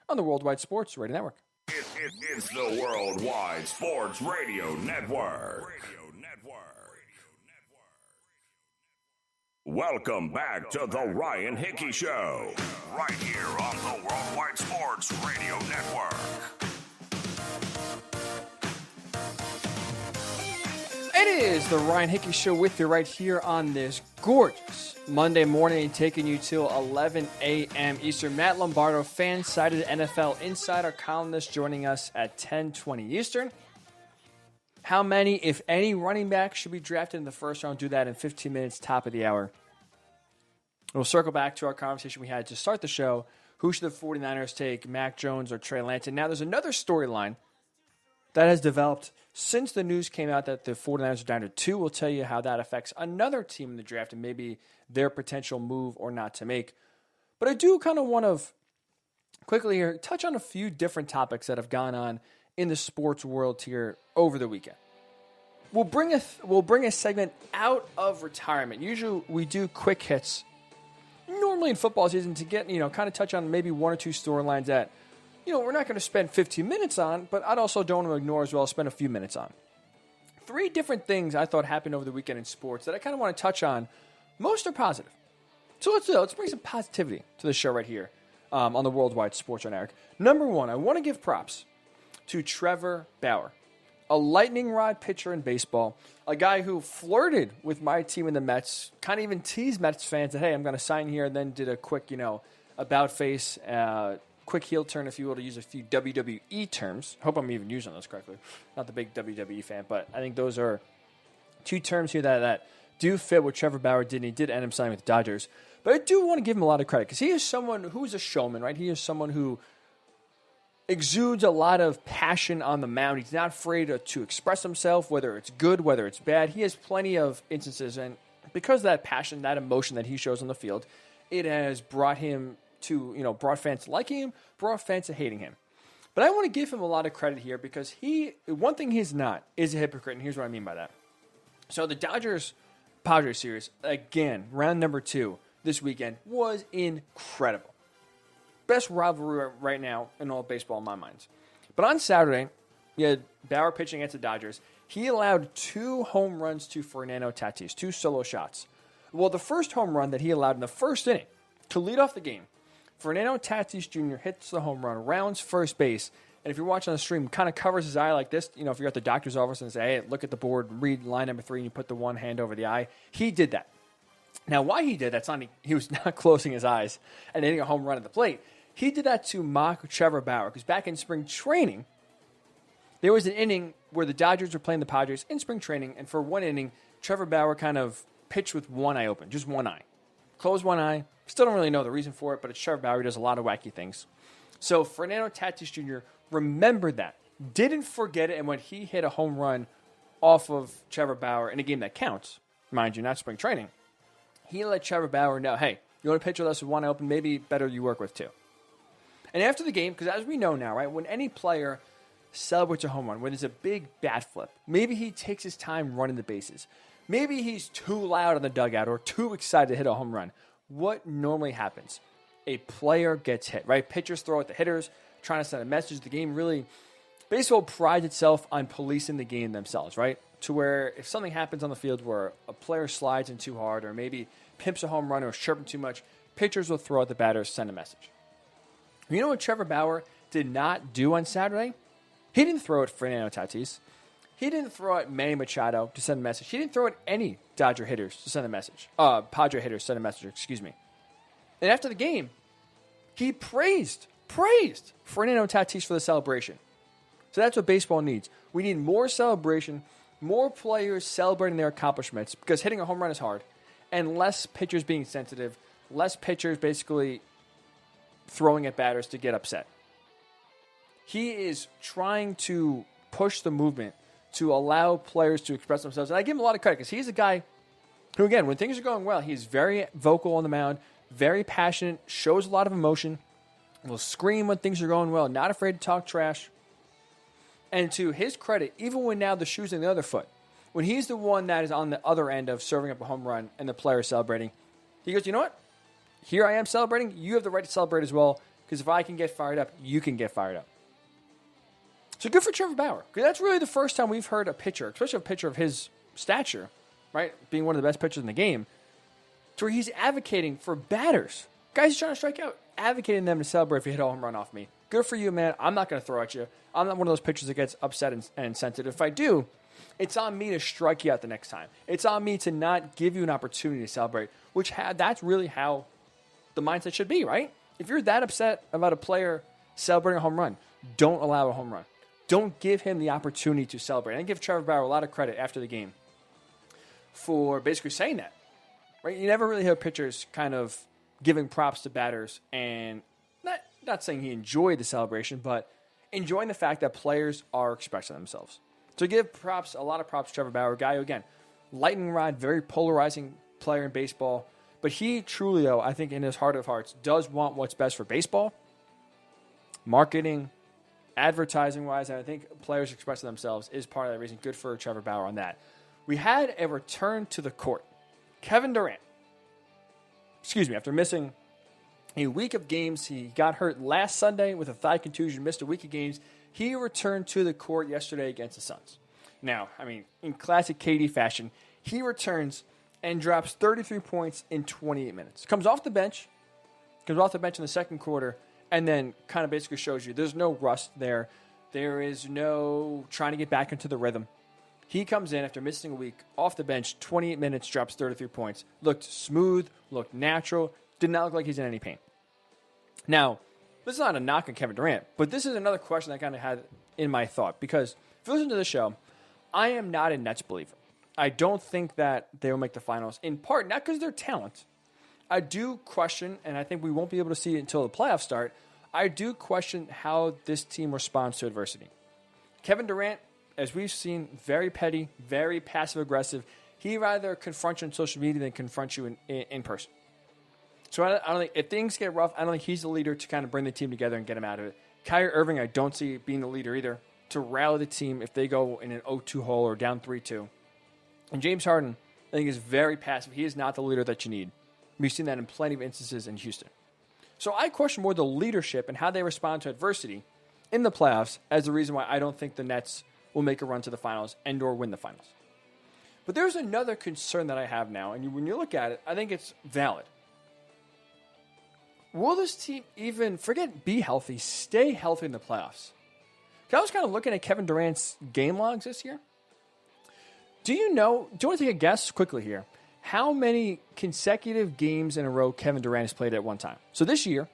on the Worldwide Sports Radio Network. It's the Worldwide Sports Radio Network. Welcome back to the Ryan Hickey Show, right here on the Worldwide Sports Radio Network. It is the Ryan Hickey Show with you right here on this gorgeous Monday morning, taking you till 11 a.m. Eastern. Matt Lombardo, FanSided NFL Insider columnist, joining us at 10:20 Eastern. How many, if any, running backs should be drafted in the first round? Do that in 15 minutes, top of the hour. We'll circle back to our conversation we had to start the show. Who should the 49ers take, Mac Jones or Trey Lance? And now there's another storyline that has developed since the news came out that the 49ers are down to 2. We'll tell you how that affects another team in the draft and maybe their potential move or not to make. But I do kind of want to quickly here touch on a few different topics that have gone on in the sports world here over the weekend. We'll bring a segment out of retirement. Usually we do quick hits, normally in football season, to get, kind of touch on maybe one or two storylines that, we're not going to spend 15 minutes on, but I'd also don't want to ignore as well, spend a few minutes on. 3 different things I thought happened over the weekend in sports that I kind of want to touch on. Most are positive. So let's bring some positivity to the show right here on the Worldwide Sports Run, Eric. Number one, I want to give props to Trevor Bauer, a lightning rod pitcher in baseball, a guy who flirted with my team in the Mets, kind of even teased Mets fans that, hey, I'm going to sign here, and then did a quick, about face, quick heel turn, if you will, to use a few WWE terms. Hope I'm even using those correctly. Not the big WWE fan, but I think those are two terms here that do fit what Trevor Bauer did, and he did end up signing with the Dodgers. But I do want to give him a lot of credit because he is someone who's a showman, right? He is someone who exudes a lot of passion on the mound. He's not afraid to express himself, whether it's good, whether it's bad. He has plenty of instances, and because of that passion, that emotion that he shows on the field, it has brought him to, brought fans to liking him, brought fans to hating him. But I want to give him a lot of credit here because one thing he's not is a hypocrite, and here's what I mean by that. So the Dodgers-Padres series, again, round number 2 this weekend, was incredible. Best rivalry right now in all of baseball in my mind. But on Saturday, you had Bauer pitching against the Dodgers. He allowed 2 home runs to Fernando Tatis, 2 solo shots. Well, the first home run that he allowed in the first inning to lead off the game, Fernando Tatis Jr. hits the home run, rounds first base, and if you're watching on the stream, kind of covers his eye like this. If you're at the doctor's office and say, hey, look at the board, read line number 3, and you put the one hand over the eye. He did that. Now, why he did that's not he was not closing his eyes and hitting a home run at the plate. He did that to mock Trevor Bauer because back in spring training, there was an inning where the Dodgers were playing the Padres in spring training, and for one inning, Trevor Bauer kind of pitched with one eye open, just one eye. Closed one eye. Still don't really know the reason for it, but it's Trevor Bauer. He does a lot of wacky things. So Fernando Tatis Jr. remembered that, didn't forget it, and when he hit a home run off of Trevor Bauer in a game that counts, mind you, not spring training, he let Trevor Bauer know, hey, you want to pitch with us with one eye open, maybe better you work with 2. And after the game, because as we know now, right, when any player celebrates a home run, when there's a big bat flip, maybe he takes his time running the bases. Maybe he's too loud on the dugout or too excited to hit a home run. What normally happens? A player gets hit, right? Pitchers throw at the hitters, trying to send a message. The game really, baseball prides itself on policing the game themselves, right? To where if something happens on the field where a player slides in too hard or maybe pimps a home run or is chirping too much, pitchers will throw at the batters, send a message. You know what Trevor Bauer did not do on Saturday? He didn't throw at Fernando Tatis. He didn't throw at Manny Machado to send a message. He didn't throw at any Dodger hitters to send a message. Padre hitters to send a message, excuse me. And after the game, he praised Fernando Tatis for the celebration. So that's what baseball needs. We need more celebration, more players celebrating their accomplishments because hitting a home run is hard, and less pitchers being sensitive, less pitchers basically throwing at batters to get upset. He is trying to push the movement to allow players to express themselves. And I give him a lot of credit because he's a guy who, again, when things are going well, he's very vocal on the mound, very passionate, shows a lot of emotion, will scream when things are going well, not afraid to talk trash. And to his credit, even when now the shoe's in the other foot, when he's the one that is on the other end of serving up a home run and the player is celebrating, he goes, you know what? Here I am celebrating. You have the right to celebrate as well because if I can get fired up, you can get fired up. So good for Trevor Bauer. Because that's really the first time we've heard a pitcher, especially a pitcher of his stature, right, being one of the best pitchers in the game, to where he's advocating for batters. Guys trying to strike out, advocating them to celebrate if you hit a home run off me. Good for you, man. I'm not going to throw at you. I'm not one of those pitchers that gets upset and sensitive. If I do, it's on me to strike you out the next time. It's on me to not give you an opportunity to celebrate, which that's really how the mindset should be, right? If you're that upset about a player celebrating a home run, don't allow a home run. Don't give him the opportunity to celebrate. And I give Trevor Bauer a lot of credit after the game for basically saying that. Right? You never really hear pitchers kind of giving props to batters and not saying he enjoyed the celebration, but enjoying the fact that players are expressing themselves. So give a lot of props to Trevor Bauer, a guy who, again, lightning rod, very polarizing player in baseball. But he truly, though, I think in his heart of hearts, does want what's best for baseball, marketing, advertising-wise, and I think players expressing themselves is part of that reason. Good for Trevor Bauer on that. We had a return to the court. Kevin Durant, after missing a week of games, he got hurt last Sunday with a thigh contusion, missed a week of games. He returned to the court yesterday against the Suns. Now, I mean, in classic KD fashion, he returns and drops 33 points in 28 minutes. Comes off the bench in the second quarter, and then kind of basically shows you there's no rust there. There is no trying to get back into the rhythm. He comes in after missing a week, off the bench, 28 minutes, drops 33 points. Looked smooth, looked natural, did not look like he's in any pain. Now, this is not a knock on Kevin Durant, but this is another question I kind of had in my thought. Because if you listen to the show, I am not a Nets believer. I don't think that they will make the finals, in part, not because of their talent. I do question, and I think we won't be able to see it until the playoffs start, I do question how this team responds to adversity. Kevin Durant, as we've seen, very petty, very passive-aggressive. He rather confronts you on social media than confronts you in person. So I don't think, if things get rough, I don't think he's the leader to kind of bring the team together and get him out of it. Kyrie Irving, I don't see being the leader either, to rally the team if they go in an 0-2 hole or down 3-2. And James Harden, I think, is very passive. He is not the leader that you need. We've seen that in plenty of instances in Houston. So I question more the leadership and how they respond to adversity in the playoffs as the reason why I don't think the Nets will make a run to the finals and or win the finals. But there's another concern that I have now, and when you look at it, I think it's valid. Will this team even, be healthy, stay healthy in the playoffs? I was kind of looking at Kevin Durant's game logs this year. Do you want to take a guess quickly here? How many consecutive games in a row Kevin Durant has played at one time? So this year,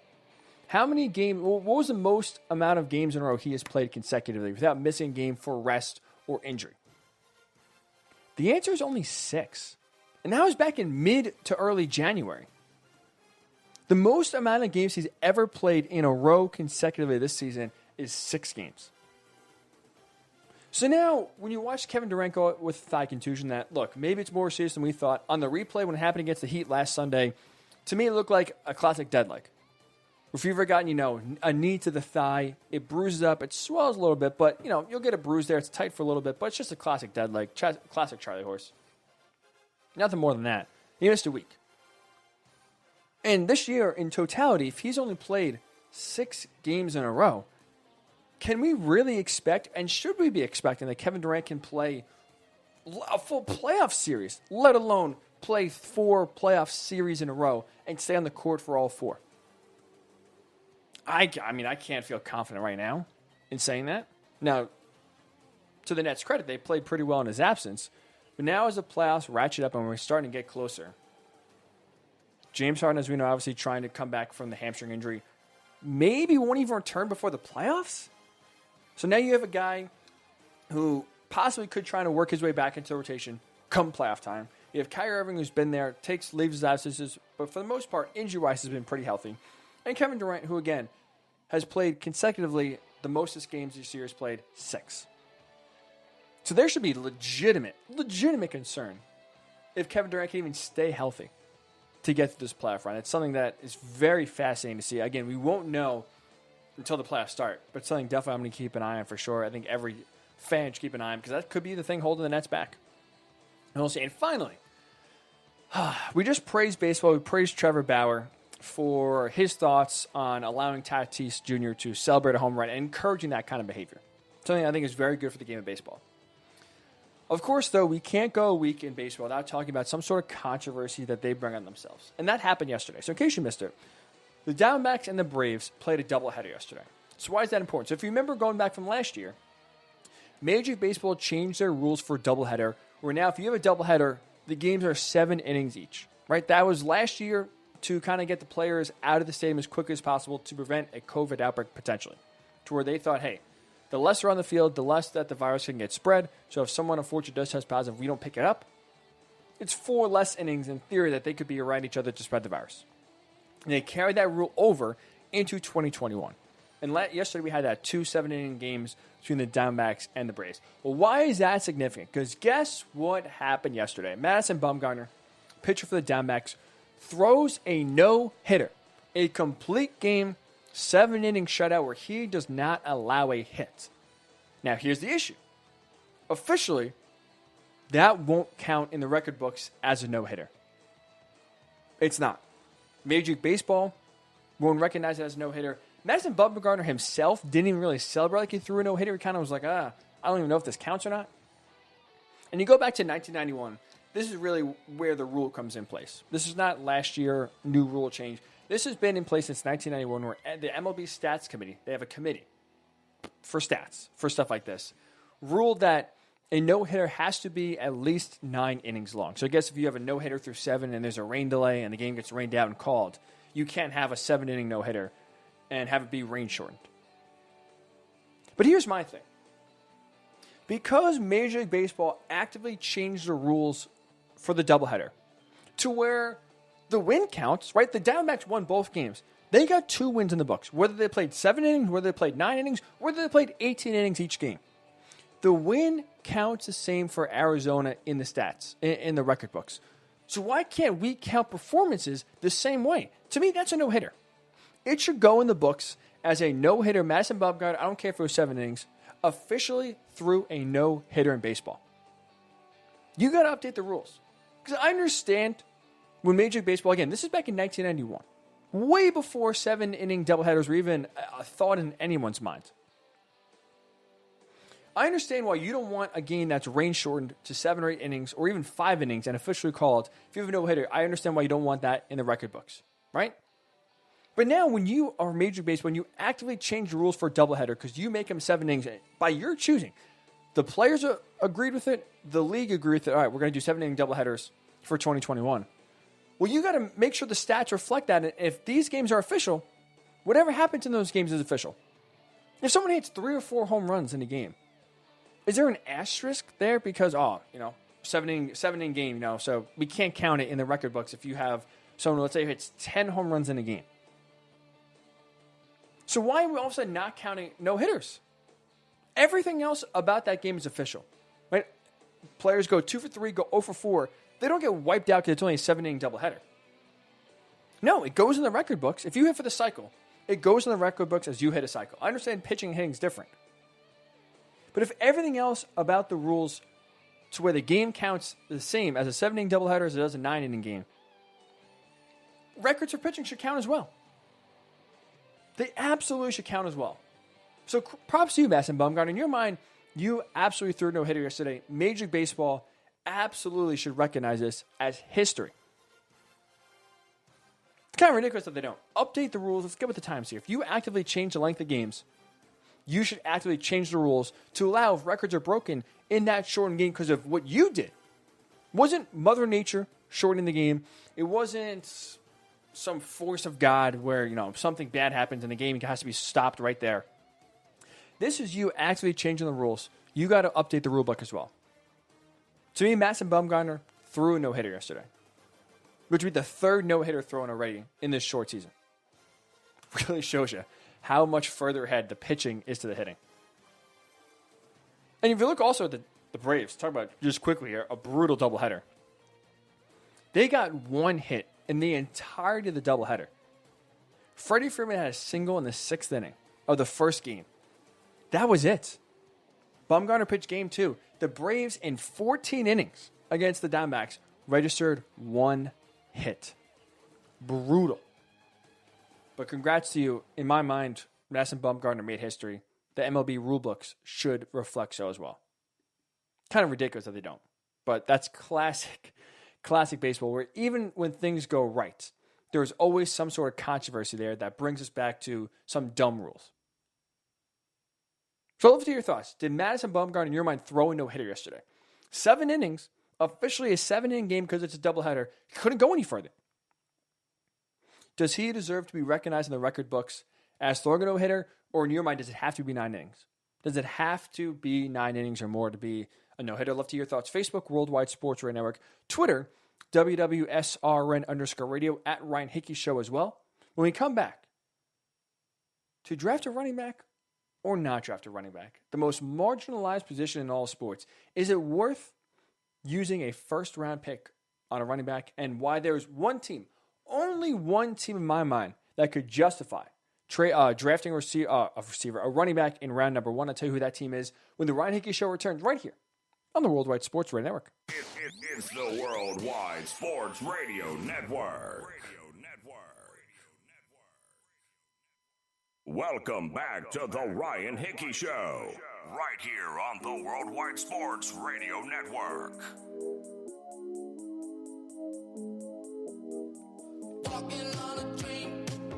how many games, what was the most amount of games in a row he has played consecutively without missing a game for rest or injury? The answer is only 6. And that was back in mid to early January. The most amount of games he's ever played in a row consecutively this season is 6 games. So now, when you watch Kevin Durant go with thigh contusion, that, look, maybe it's more serious than we thought. On the replay, when it happened against the Heat last Sunday, to me, it looked like a classic dead leg. If you've ever gotten, a knee to the thigh, it bruises up, it swells a little bit, but, you'll get a bruise there. It's tight for a little bit, but it's just a classic dead leg, classic Charlie horse. Nothing more than that. He missed a week. And this year, in totality, if he's only played 6 games in a row, can we really expect, and should we be expecting, that Kevin Durant can play a full playoff series, let alone play 4 playoff series in a row and stay on the court for all 4? I can't feel confident right now in saying that. Now, to the Nets' credit, they played pretty well in his absence. But now as the playoffs ratchet up and we're starting to get closer, James Harden, as we know, obviously trying to come back from the hamstring injury, maybe won't even return before the playoffs. So now you have a guy who possibly could try to work his way back into rotation come playoff time. You have Kyrie Irving, who's been there, leaves his absences, but for the most part, injury-wise, has been pretty healthy. And Kevin Durant, who, again, has played consecutively the mostest games this year, has played 6. So there should be legitimate concern if Kevin Durant can even stay healthy to get to this playoff run. It's something that is very fascinating to see. Again, we won't know until the playoffs start, but something definitely I'm going to keep an eye on for sure. I think every fan should keep an eye on because that could be the thing holding the Nets back. And we'll see. And finally, we just praised baseball. We praised Trevor Bauer for his thoughts on allowing Tatis Jr. to celebrate a home run and encouraging that kind of behavior. Something I think is very good for the game of baseball. Of course, though, we can't go a week in baseball without talking about some sort of controversy that they bring on themselves. And that happened yesterday. So in case you missed it, the Diamondbacks and the Braves played a doubleheader yesterday. So why is that important? So if you remember going back from last year, Major League Baseball changed their rules for a doubleheader, where now if you have a doubleheader, the games are 7 innings each. Right? That was last year to kind of get the players out of the stadium as quickly as possible to prevent a COVID outbreak potentially. To where they thought, hey, the less are on the field, the less that the virus can get spread. So if someone unfortunately does test positive, we don't pick it up. It's 4 less innings in theory that they could be around each other to spread the virus. And they carried that rule over into 2021. And yesterday we had that 2 7-inning games between the Diamondbacks and the Braves. Well, why is that significant? Because guess what happened yesterday? Madison Bumgarner, pitcher for the Diamondbacks, throws a no-hitter. A complete game, 7-inning shutout where he does not allow a hit. Now, here's the issue. Officially, that won't count in the record books as a no-hitter. It's not. Major League Baseball won't recognize it as a no-hitter. Madison Bumgarner himself didn't even really celebrate like he threw a no-hitter. He kind of was like, I don't even know if this counts or not. And you go back to 1991, this is really where the rule comes in place. This is not last year, new rule change. This has been in place since 1991, where the MLB Stats Committee, they have a committee for stats, for stuff like this, ruled that a no-hitter has to be at least 9 innings long. So I guess if you have a no-hitter through 7 and there's a rain delay and the game gets rained out and called, you can't have a 7-inning no-hitter and have it be rain-shortened. But here's my thing. Because Major League Baseball actively changed the rules for the doubleheader to where the win counts, right? The Diamondbacks won both games. They got 2 wins in the books, whether they played 7 innings, whether they played 9 innings, whether they played 18 innings each game. The win counts the same for Arizona in the stats, in the record books. So why can't we count performances the same way? To me, that's a no-hitter. It should go in the books as a no-hitter. Madison Bumgarner, I don't care if it was 7 innings, officially threw a no-hitter in baseball. You got to update the rules. Because I understand when Major League Baseball, again, this is back in 1991, way before 7-inning doubleheaders were even a thought in anyone's mind. I understand why you don't want a game that's rain-shortened to 7 or 8 innings or even 5 innings and officially called. If you have a no-hitter, I understand why you don't want that in the record books, right? But now when you are Major League Baseball, when you actively change the rules for a doubleheader because you make them 7 innings by your choosing, the players agreed with it, the league agreed with it, all right, we're going to do 7-inning doubleheaders for 2021. Well, you got to make sure the stats reflect that. And if these games are official, whatever happens in those games is official. If someone hits 3 or 4 home runs in a game, is there an asterisk there because, 7-inning game, so we can't count it in the record books if you have someone, let's say, who hits 10 home runs in a game. So why are we all of a sudden not counting no-hitters? Everything else about that game is official, right? Players go 2 for 3, go 0 for 4. They don't get wiped out because it's only a 7-inning doubleheader. No, it goes in the record books. If you hit for the cycle, it goes in the record books as you hit a cycle. I understand pitching and hitting is different. But if everything else about the rules to where the game counts the same as a 7-inning doubleheader as it does a 9-inning game, records for pitching should count as well. They absolutely should count as well. So props to you, Madison Bumgarner. In your mind, you absolutely threw a no-hitter yesterday. Major League Baseball absolutely should recognize this as history. It's kind of ridiculous that they don't. Update the rules. Let's get with the times here. If you actively change the length of games, you should actively change the rules to allow if records are broken in that shortened game because of what you did. It wasn't Mother Nature shortening the game. It wasn't some force of God where, something bad happens and the game has to be stopped right there. This is you actively changing the rules. You got to update the rule book as well. To me, Madison Bumgarner threw a no-hitter yesterday, which would be the 3rd no-hitter thrown already in this short season. Really shows you how much further ahead the pitching is to the hitting. And if you look also at the Braves, talk about just quickly here, a brutal doubleheader. They got 1 hit in the entirety of the doubleheader. Freddie Freeman had a single in the 6th inning of the first game. That was it. Bumgarner pitched game 2. The Braves in 14 innings against the Diamondbacks registered 1 hit. Brutal. But congrats to you. In my mind, Madison Bumgarner made history. The MLB rulebooks should reflect so as well. Kind of ridiculous that they don't. But that's classic baseball, where even when things go right, there's always some sort of controversy there that brings us back to some dumb rules. So I'd love to hear your thoughts. Did Madison Bumgarner, in your mind, throw a no-hitter yesterday? 7 innings, officially a 7-inning game because it's a doubleheader. Couldn't go any further. Does he deserve to be recognized in the record books as throwing a no-hitter, or in your mind, does it have to be 9 innings? Does it have to be 9 innings or more to be a no-hitter? I'd love to hear your thoughts. Facebook, Worldwide Sports Radio Network. Twitter, WWSRN_radio, at Ryan Hickey Show as well. When we come back, to draft a running back or not draft a running back, the most marginalized position in all sports, is it worth using a first-round pick on a running back, and why there's one team, only one team in my mind, that could justify drafting a running back in round number 1. I'll tell you who that team is when the Ryan Hickey Show returns right here on the Worldwide Sports Radio Network. It's the Worldwide Sports Radio Network. Welcome back to the Ryan Hickey Show, right here on the Worldwide Sports Radio Network.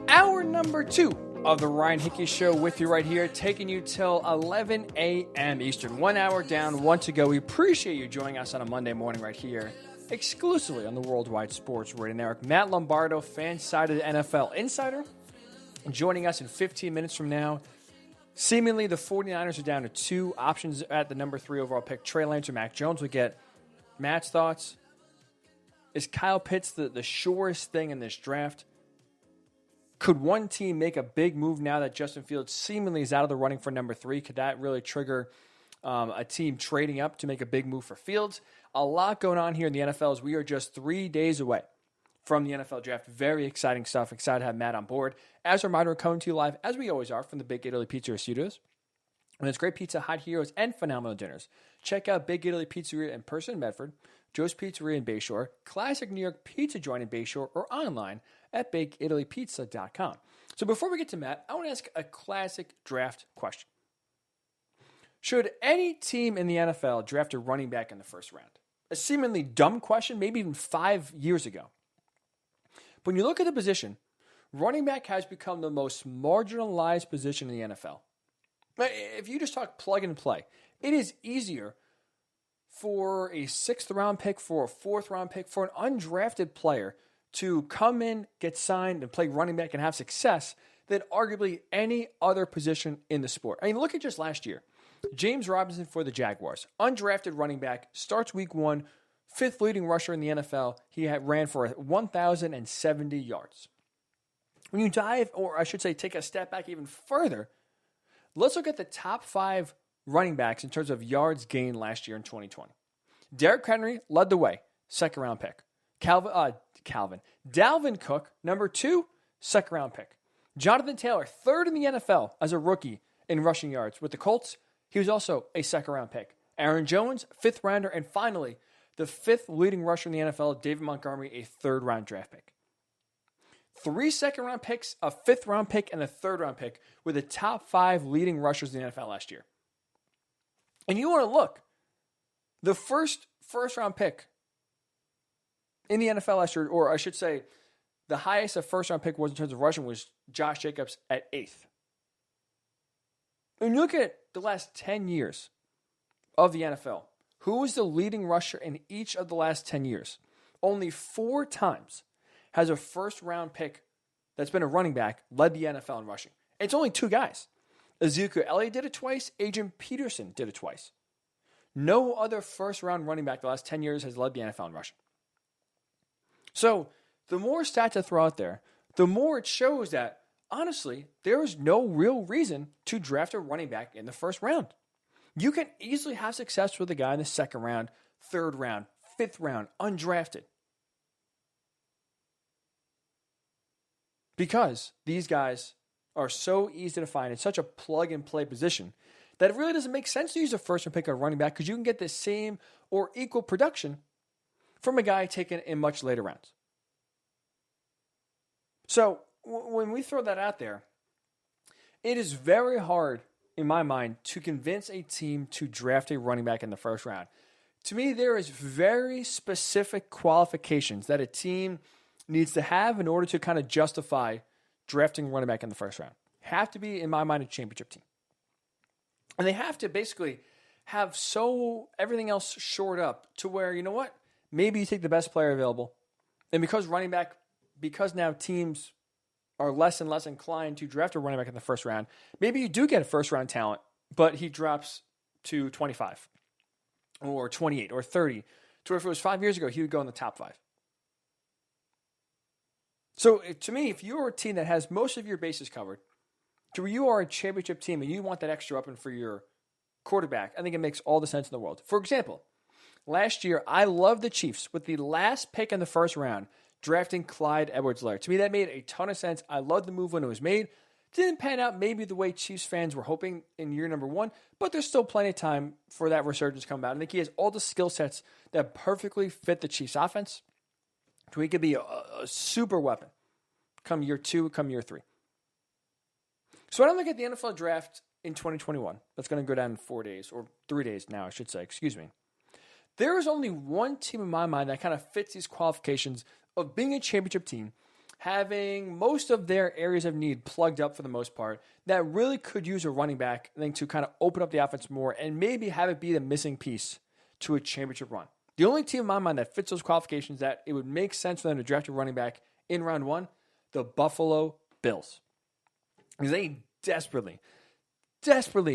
Hour number 2 of the Ryan Hickey Show with you right here, taking you till 11 a.m. Eastern. 1 hour down, 1 to go. We appreciate you joining us on a Monday morning right here, exclusively on the Worldwide Sports Radio Network. Matt Lombardo, FanSided NFL Insider, joining us in 15 minutes from now. Seemingly, the 49ers are down to 2 options at the number 3 overall pick. Trey Lance or Mac Jones. We get Matt's thoughts. Is Kyle Pitts the surest thing in this draft? Could one team make a big move now that Justin Fields seemingly is out of the running for number 3? Could that really trigger a team trading up to make a big move for Fields? A lot going on here in the NFL as we are just 3 days away from the NFL draft. Very exciting stuff. Excited to have Matt on board. As a reminder, we're coming to you live, as we always are, from the Big Italy Pizzeria Studios. And it's great pizza, hot heroes, and phenomenal dinners. Check out Big Italy Pizzeria in person in Medford, Joe's Pizzeria in Bayshore, classic New York pizza joint in Bayshore, or online at BigItalyPizza.com. So before we get to Matt, I want to ask a classic draft question. Should any team in the NFL draft a running back in the first round? A seemingly dumb question, maybe even 5 years ago. But when you look at the position, running back has become the most marginalized position in the NFL. If you just talk plug and play, it is easier for a 6th round pick, for a 4th round pick, for an undrafted player to come in, get signed, and play running back and have success than arguably any other position in the sport. I mean, look at just last year. James Robinson for the Jaguars, undrafted running back, starts week 1, 5th leading rusher in the NFL. He ran for 1,070 yards. When you dive, or I should say take a step back even further, let's look at the top 5 running backs in terms of yards gained last year in 2020. Derrick Henry led the way, 2nd round pick. Dalvin Cook, number 2, 2nd round pick. Jonathan Taylor, 3rd in the NFL as a rookie in rushing yards. With the Colts, he was also a 2nd round pick. Aaron Jones, 5th rounder. And finally, the 5th leading rusher in the NFL, David Montgomery, a 3rd round draft pick. 3 2nd round picks, a 5th round pick, and a 3rd round pick were the top 5 leading rushers in the NFL last year. And you want to look, the first round pick in the NFL last year, or I should say, the highest a 1st round pick was in terms of rushing was Josh Jacobs at 8th. When you look at the last 10 years of the NFL, who was the leading rusher in each of the last 10 years? Only 4 times has a 1st round pick that's been a running back led the NFL in rushing. It's only 2 guys. Ezekiel Elliott did it twice. Adrian Peterson did it twice. No other 1st round running back the last 10 years has led the NFL in rushing. So the more stats I throw out there, the more it shows that, honestly, there is no real reason to draft a running back in the 1st round. You can easily have success with a guy in the 2nd round, 3rd round, 5th round, undrafted. Because these guys are so easy to find. It's such a plug-and-play position that it really doesn't make sense to use a 1st round pick on a running back because you can get the same or equal production from a guy taken in much later rounds. So when we throw that out there, it is very hard, in my mind, to convince a team to draft a running back in the 1st round. To me, there is very specific qualifications that a team needs to have in order to kind of justify drafting a running back in the 1st round. Have to be, in my mind, a championship team. And they have to basically have everything else shored up to where, you know what? Maybe you take the best player available. And because now teams are less and less inclined to draft a running back in the 1st round, maybe you do get a 1st round talent, but he drops to 25 or 28 or 30. To where if it was 5 years ago, he would go in the top 5. So to me, if you're a team that has most of your bases covered, to where you are a championship team and you want that extra weapon for your quarterback, I think it makes all the sense in the world. For example, last year, I loved the Chiefs with the last pick in the 1st round, drafting Clyde Edwards-Helaire. To me, that made a ton of sense. I loved the move when it was made. Didn't pan out maybe the way Chiefs fans were hoping in year number 1, but there's still plenty of time for that resurgence to come out. I think he has all the skill sets that perfectly fit the Chiefs offense. So he could be a super weapon come year 2, come year 3. So when I look at the NFL draft in 2021, that's going to go down in 4 days, or 3 days now, I should say, excuse me. There is only one team in my mind that kind of fits these qualifications of being a championship team, having most of their areas of need plugged up for the most part, that really could use a running back, I think, to kind of open up the offense more and maybe have it be the missing piece to a championship run. The only team in my mind that fits those qualifications that it would make sense for them to draft a running back in round one, the Buffalo Bills. Because they desperately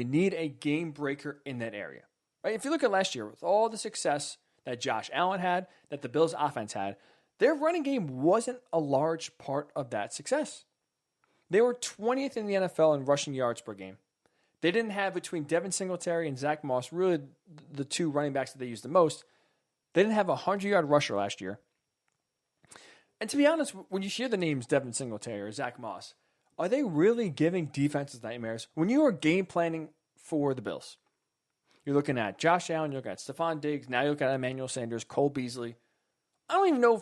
need a game breaker in that area. Right? If you look at last year, with all the success that Josh Allen had, that the Bills offense had, their running game wasn't a large part of that success. They were 20th in the NFL in rushing yards per game. They didn't have, between Devin Singletary and Zach Moss, really the two running backs that they used the most, they didn't have a 100-yard rusher last year. And to be honest, when you hear the names Devin Singletary or Zach Moss, are they really giving defenses nightmares? When you are game planning for the Bills, you're looking at Josh Allen, you're looking at Stephon Diggs, now you look at Emmanuel Sanders, Cole Beasley. I don't even know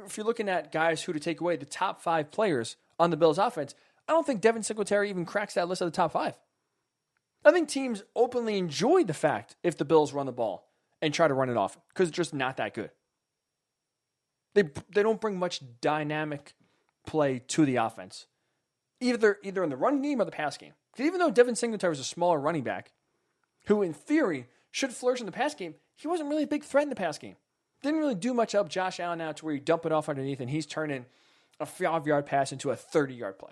if you're looking at guys who to take away the top 5 players on the Bills offense, I don't think Devin Singletary even cracks that list of the top 5. I think teams openly enjoy the fact if the Bills run the ball and try to run it off because it's just not that good. They don't bring much dynamic play to the offense, either in the running game or the pass game. Because even though Devin Singletary was a smaller running back, who in theory should flourish in the pass game, he wasn't really a big threat in the pass game. Didn't really do much to help Josh Allen out to where you dump it off underneath and he's turning a 5-yard pass into a 30-yard play.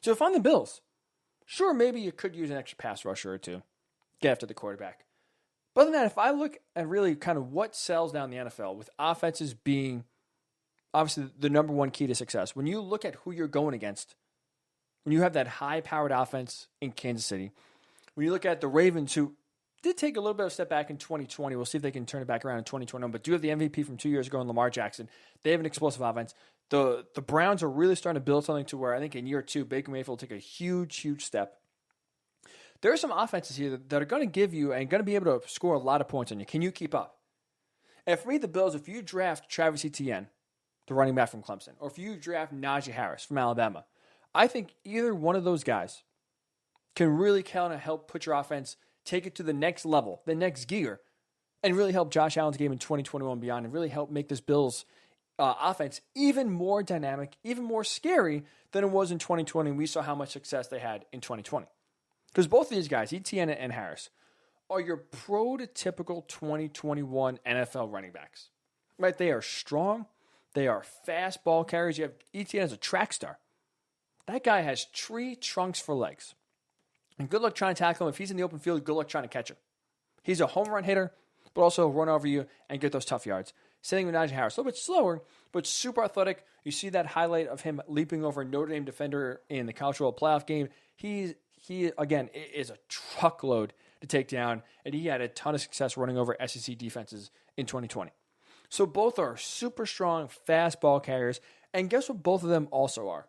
So if I'm the Bills, sure, maybe you could use an extra pass rusher or two, get after the quarterback. But other than that, if I look at really kind of what sells down the NFL, with offenses being obviously the number one key to success, when you look at who you're going against, when you have that high-powered offense in Kansas City, when you look at the Ravens, who did take a little bit of a step back in 2020, we'll see if they can turn it back around in 2021, but do have the MVP from 2 years ago in Lamar Jackson. They have an explosive offense. The Browns are really starting to build something to where I think in year 2, Baker Mayfield will take a huge step. There are some offenses here that are going to give you and going to be able to score a lot of points on you. Can you keep up? And for me, the Bills, if you draft Travis Etienne, the running back from Clemson, or if you draft Najee Harris from Alabama, I think either one of those guys can really kind of help put your offense, take it to the next level, the next gear, and really help Josh Allen's game in 2021 and beyond, and really help make this Bills offense even more dynamic, even more scary than it was in 2020. We saw how much success they had in 2020. Because both of these guys, Etienne and Harris, are your prototypical 2021 NFL running backs. Right? They are strong. They are fast ball carriers. You have Etienne as a track star. That guy has tree trunks for legs. And good luck trying to tackle him. If he's in the open field, good luck trying to catch him. He's a home run hitter, but also run over you and get those tough yards. Sitting with Najee Harris, a little bit slower, but super athletic. You see that highlight of him leaping over a Notre Dame defender in the College World Playoff game. He again, is a truckload to take down, and he had a ton of success running over SEC defenses in 2020. So both are super strong, fast ball carriers, and guess what both of them also are?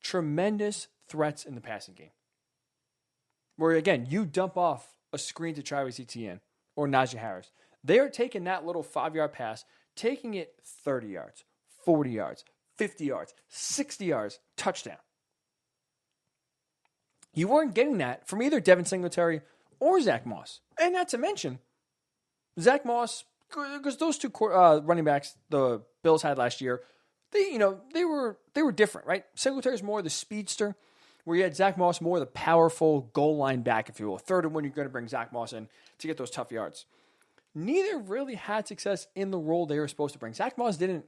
Tremendous threats in the passing game. Where, again, you dump off a screen to Travis Etienne or Najee Harris. They are taking that little 5-yard pass, taking it 30 yards, 40 yards, 50 yards, 60 yards, touchdown. You weren't getting that from either Devin Singletary or Zach Moss. And not to mention, Zach Moss, because those two running backs the Bills had last year, they were different, right? Singletary's more the speedster, where you had Zach Moss more the powerful goal line back, if you will. Third and one, you're going to bring Zach Moss in to get those tough yards. Neither really had success in the role they were supposed to bring. Zach Moss didn't,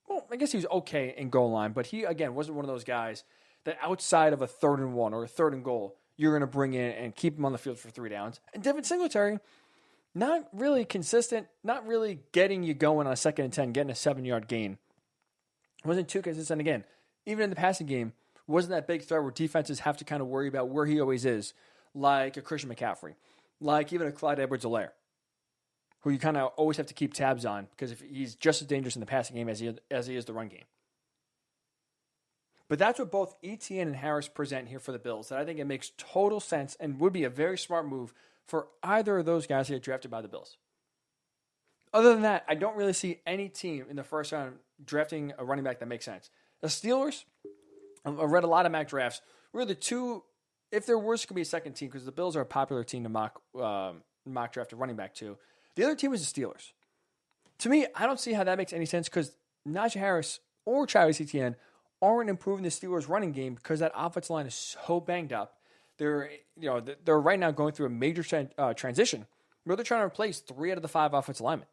well, I guess he was okay in goal line, but he, again, wasn't one of those guys that outside of a 3rd and 1 or a 3rd and goal, you're going to bring in and keep him on the field for 3 downs. And Devin Singletary, not really consistent, not really getting you going on a 2nd and 10, getting a 7-yard gain. Wasn't too consistent again. Even in the passing game, wasn't that big threat where defenses have to kind of worry about where he always is, like a Christian McCaffrey, like even a Clyde Edwards-Helaire, who you kind of always have to keep tabs on because if he's just as dangerous in the passing game as he is the run game. But that's what both Etienne and Harris present here for the Bills, that I think it makes total sense and would be a very smart move for either of those guys to get drafted by the Bills. Other than that, I don't really see any team in the first round drafting a running back that makes sense. The Steelers, I've read a lot of mock drafts. Really, the two, if there was going to be a second team, because the Bills are a popular team to mock draft a running back to, the other team is the Steelers. To me, I don't see how that makes any sense because Najee Harris or Travis Etienne aren't improving the Steelers' running game because that offensive line is so banged up. They're right now going through a major transition where they're trying to replace 3 out of the 5 offensive linemen.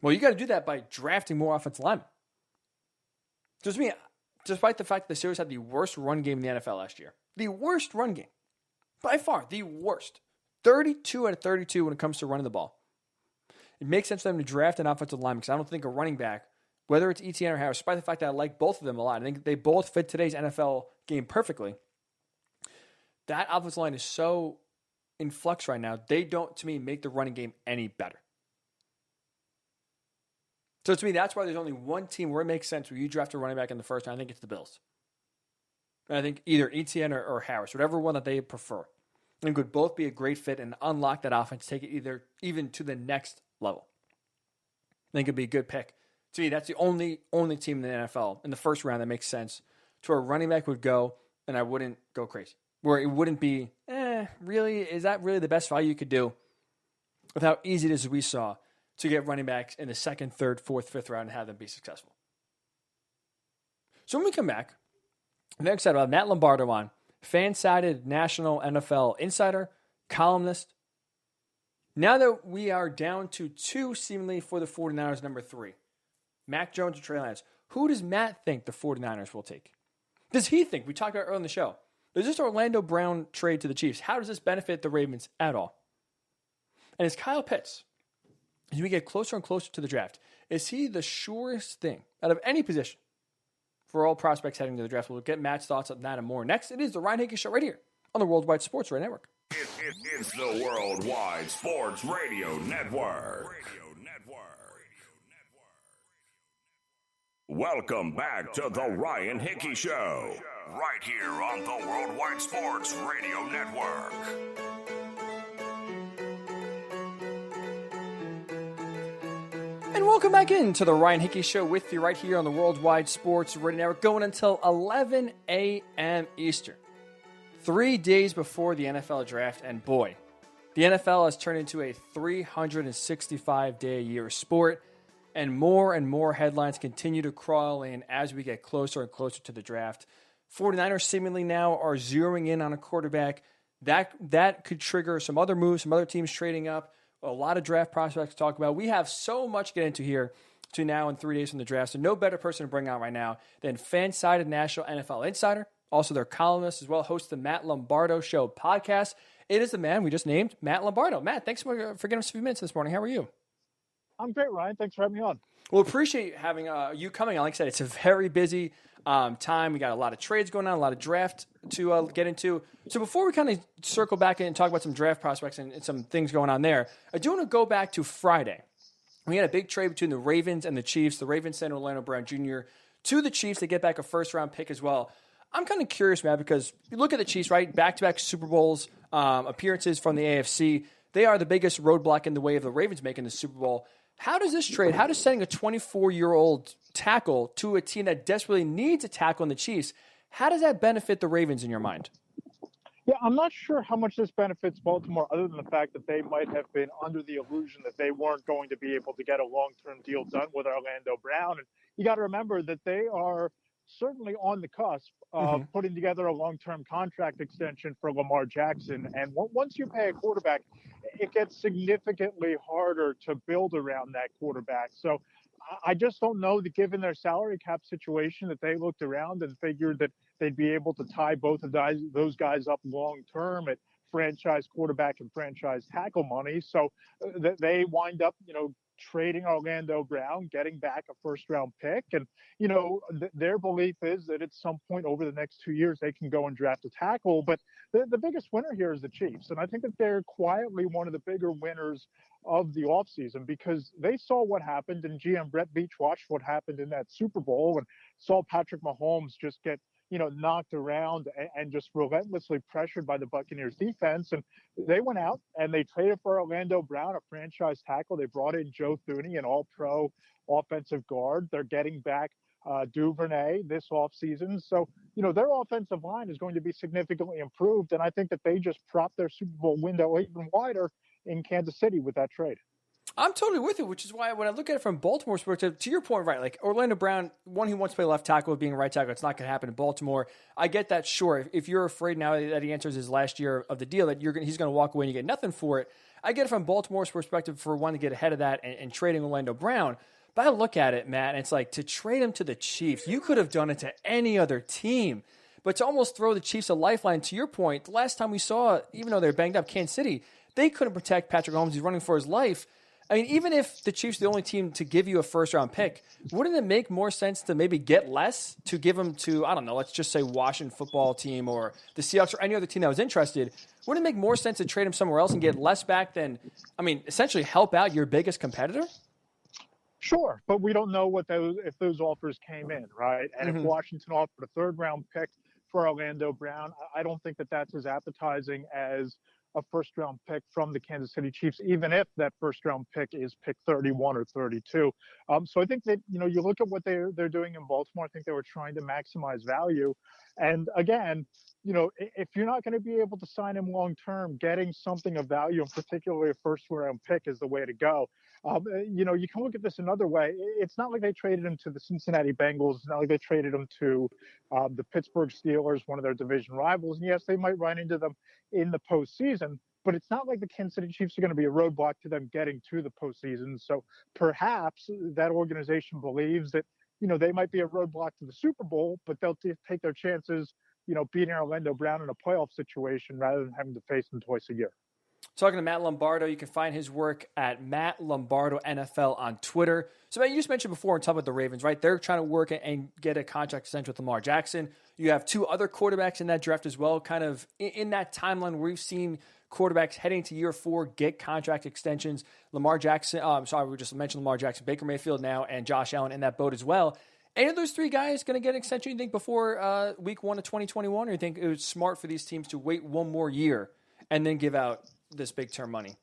Well, you got to do that by drafting more offensive linemen. Just me, despite the fact that the Steelers had the worst run game in the NFL last year, the worst run game, by far the worst, 32 out of 32 when it comes to running the ball. It makes sense for them to draft an offensive lineman because I don't think a running back, whether it's Etienne or Harris, despite the fact that I like both of them a lot, I think they both fit today's NFL game perfectly. That offensive line is so in flux right now, they don't, to me, make the running game any better. So to me, that's why there's only one team where it makes sense where you draft a running back in the first round. I think it's the Bills. And I think either Etienne or Harris, whatever one that they prefer, I think would both be a great fit and unlock that offense, take it even to the next level. I think it'd be a good pick. To me, that's the only team in the NFL in the first round that makes sense to where a running back would go and I wouldn't go crazy. Where it wouldn't be, really, is that really the best value you could do with how easy it is, as we saw, to get running backs in the 2nd, 3rd, 4th, 5th round and have them be successful. So when we come back, I'm very excited about Matt Lombardo on, FanSided National NFL Insider, columnist. Now that we are down to 2 seemingly for the 49ers, number 3, Mac Jones or Trey Lance, who does Matt think the 49ers will take? Does he think, we talked about earlier in the show, there's this Orlando Brown trade to the Chiefs. How does this benefit the Ravens at all? And is Kyle Pitts, as we get closer and closer to the draft, is he the surest thing out of any position for all prospects heading to the draft? We'll get Matt's thoughts on that and more. Next, it is the Ryan Hickey Show right here on the Worldwide Sports Radio Network. It's the Worldwide Sports Radio Network. Welcome back to the Ryan Hickey Show, right here on the Worldwide Sports Radio Network. And welcome back into the Ryan Hickey Show with you right here on the Worldwide Sports Radio Network, going until 11 a.m. Eastern. 3 days before the NFL draft, and boy, the NFL has turned into a 365-day-a-year sport, and more headlines continue to crawl in as we get closer and closer to the draft. 49ers seemingly now are zeroing in on a quarterback. That could trigger some other moves, some other teams trading up, a lot of draft prospects to talk about. We have so much to get into here to now in 3 days from the draft, so no better person to bring out right now than FanSided National NFL Insider, also their columnist as well, hosts the Matt Lombardo Show podcast. It is the man we just named, Matt Lombardo. Matt, thanks for giving us a few minutes this morning. How are you? I'm great, Ryan. Thanks for having me on. Well, appreciate having you coming on. Like I said, it's a very busy time. We got a lot of trades going on, a lot of draft to get into. So before we kind of circle back in and talk about some draft prospects and some things going on there, I do want to go back to Friday. We had a big trade between the Ravens and the Chiefs. The Ravens sent Orlando Brown Jr. to the Chiefs to get back a first-round pick as well. I'm kind of curious, Matt, because you look at the Chiefs, right? Back-to-back Super Bowls, appearances from the AFC. They are the biggest roadblock in the way of the Ravens making the Super Bowl. How does this trade, how does sending a 24-year-old tackle to a team that desperately needs a tackle in the Chiefs, how does that benefit the Ravens in your mind? Yeah, I'm not sure how much this benefits Baltimore other than the fact that they might have been under the illusion that they weren't going to be able to get a long-term deal done with Orlando Brown. And you got to remember that they are certainly on the cusp of putting together a long-term contract extension for Lamar Jackson. And once you pay a quarterback, it gets significantly harder to build around that quarterback. So I just don't know that given their salary cap situation that they looked around and figured that they'd be able to tie both of those guys up long-term at franchise quarterback and franchise tackle money. So they wind up, trading Orlando Brown, getting back a first-round pick. And, their belief is that at some point over the next 2 years, they can go and draft a tackle. But the biggest winner here is the Chiefs. And I think that they're quietly one of the bigger winners of the offseason because they saw what happened, and GM Brett Beach watched what happened in that Super Bowl and saw Patrick Mahomes just get knocked around and just relentlessly pressured by the Buccaneers defense. And they went out and they traded for Orlando Brown, a franchise tackle. They brought in Joe Thuney, an all-pro offensive guard. They're getting back Duvernay this offseason. So, their offensive line is going to be significantly improved. And I think that they just propped their Super Bowl window even wider in Kansas City with that trade. I'm totally with you, which is why when I look at it from Baltimore's perspective, to your point, right, like Orlando Brown, one, he wants to play left tackle, being right tackle, it's not going to happen in Baltimore. I get that, sure. If you're afraid now that he enters his last year of the deal that he's going to walk away and you get nothing for it, I get it from Baltimore's perspective for wanting to get ahead of that and trading Orlando Brown. But I look at it, Matt, and it's like to trade him to the Chiefs, you could have done it to any other team. But to almost throw the Chiefs a lifeline, to your point, the last time we saw, even though they're banged up, Kansas City, they couldn't protect Patrick Mahomes. He's running for his life. I mean, even if the Chiefs are the only team to give you a first-round pick, wouldn't it make more sense to maybe get less to give them to, I don't know, let's just say Washington football team or the Seahawks or any other team that was interested? Wouldn't it make more sense to trade him somewhere else and get less back than, I mean, essentially help out your biggest competitor? Sure, but we don't know if those offers came in, right? And if Washington offered a third-round pick for Orlando Brown, I don't think that that's as appetizing as a first-round pick from the Kansas City Chiefs, even if that first-round pick is pick 31 or 32. So I think that, you look at what they're doing in Baltimore, I think they were trying to maximize value. And again, if you're not going to be able to sign him long-term, getting something of value, and particularly a first-round pick, is the way to go. You can look at this another way. It's not like they traded him to the Cincinnati Bengals. It's not like they traded him to the Pittsburgh Steelers, one of their division rivals. And yes, they might run into them in the postseason, but it's not like the Kansas City Chiefs are going to be a roadblock to them getting to the postseason. So perhaps that organization believes that, they might be a roadblock to the Super Bowl, but they'll take their chances, beating Orlando Brown in a playoff situation rather than having to face them twice a year. Talking to Matt Lombardo, you can find his work at Matt Lombardo NFL on Twitter. So, Matt, you just mentioned before, on top of the Ravens, right? They're trying to work and get a contract extension with Lamar Jackson. You have two other quarterbacks in that draft as well, kind of in that timeline where we've seen quarterbacks heading to year 4 get contract extensions. Lamar Jackson, we just mentioned Lamar Jackson, Baker Mayfield now, and Josh Allen in that boat as well. Any of those three guys going to get an extension, you think, before week 1 of 2021? Or you think it was smart for these teams to wait one more year and then give out this big term money?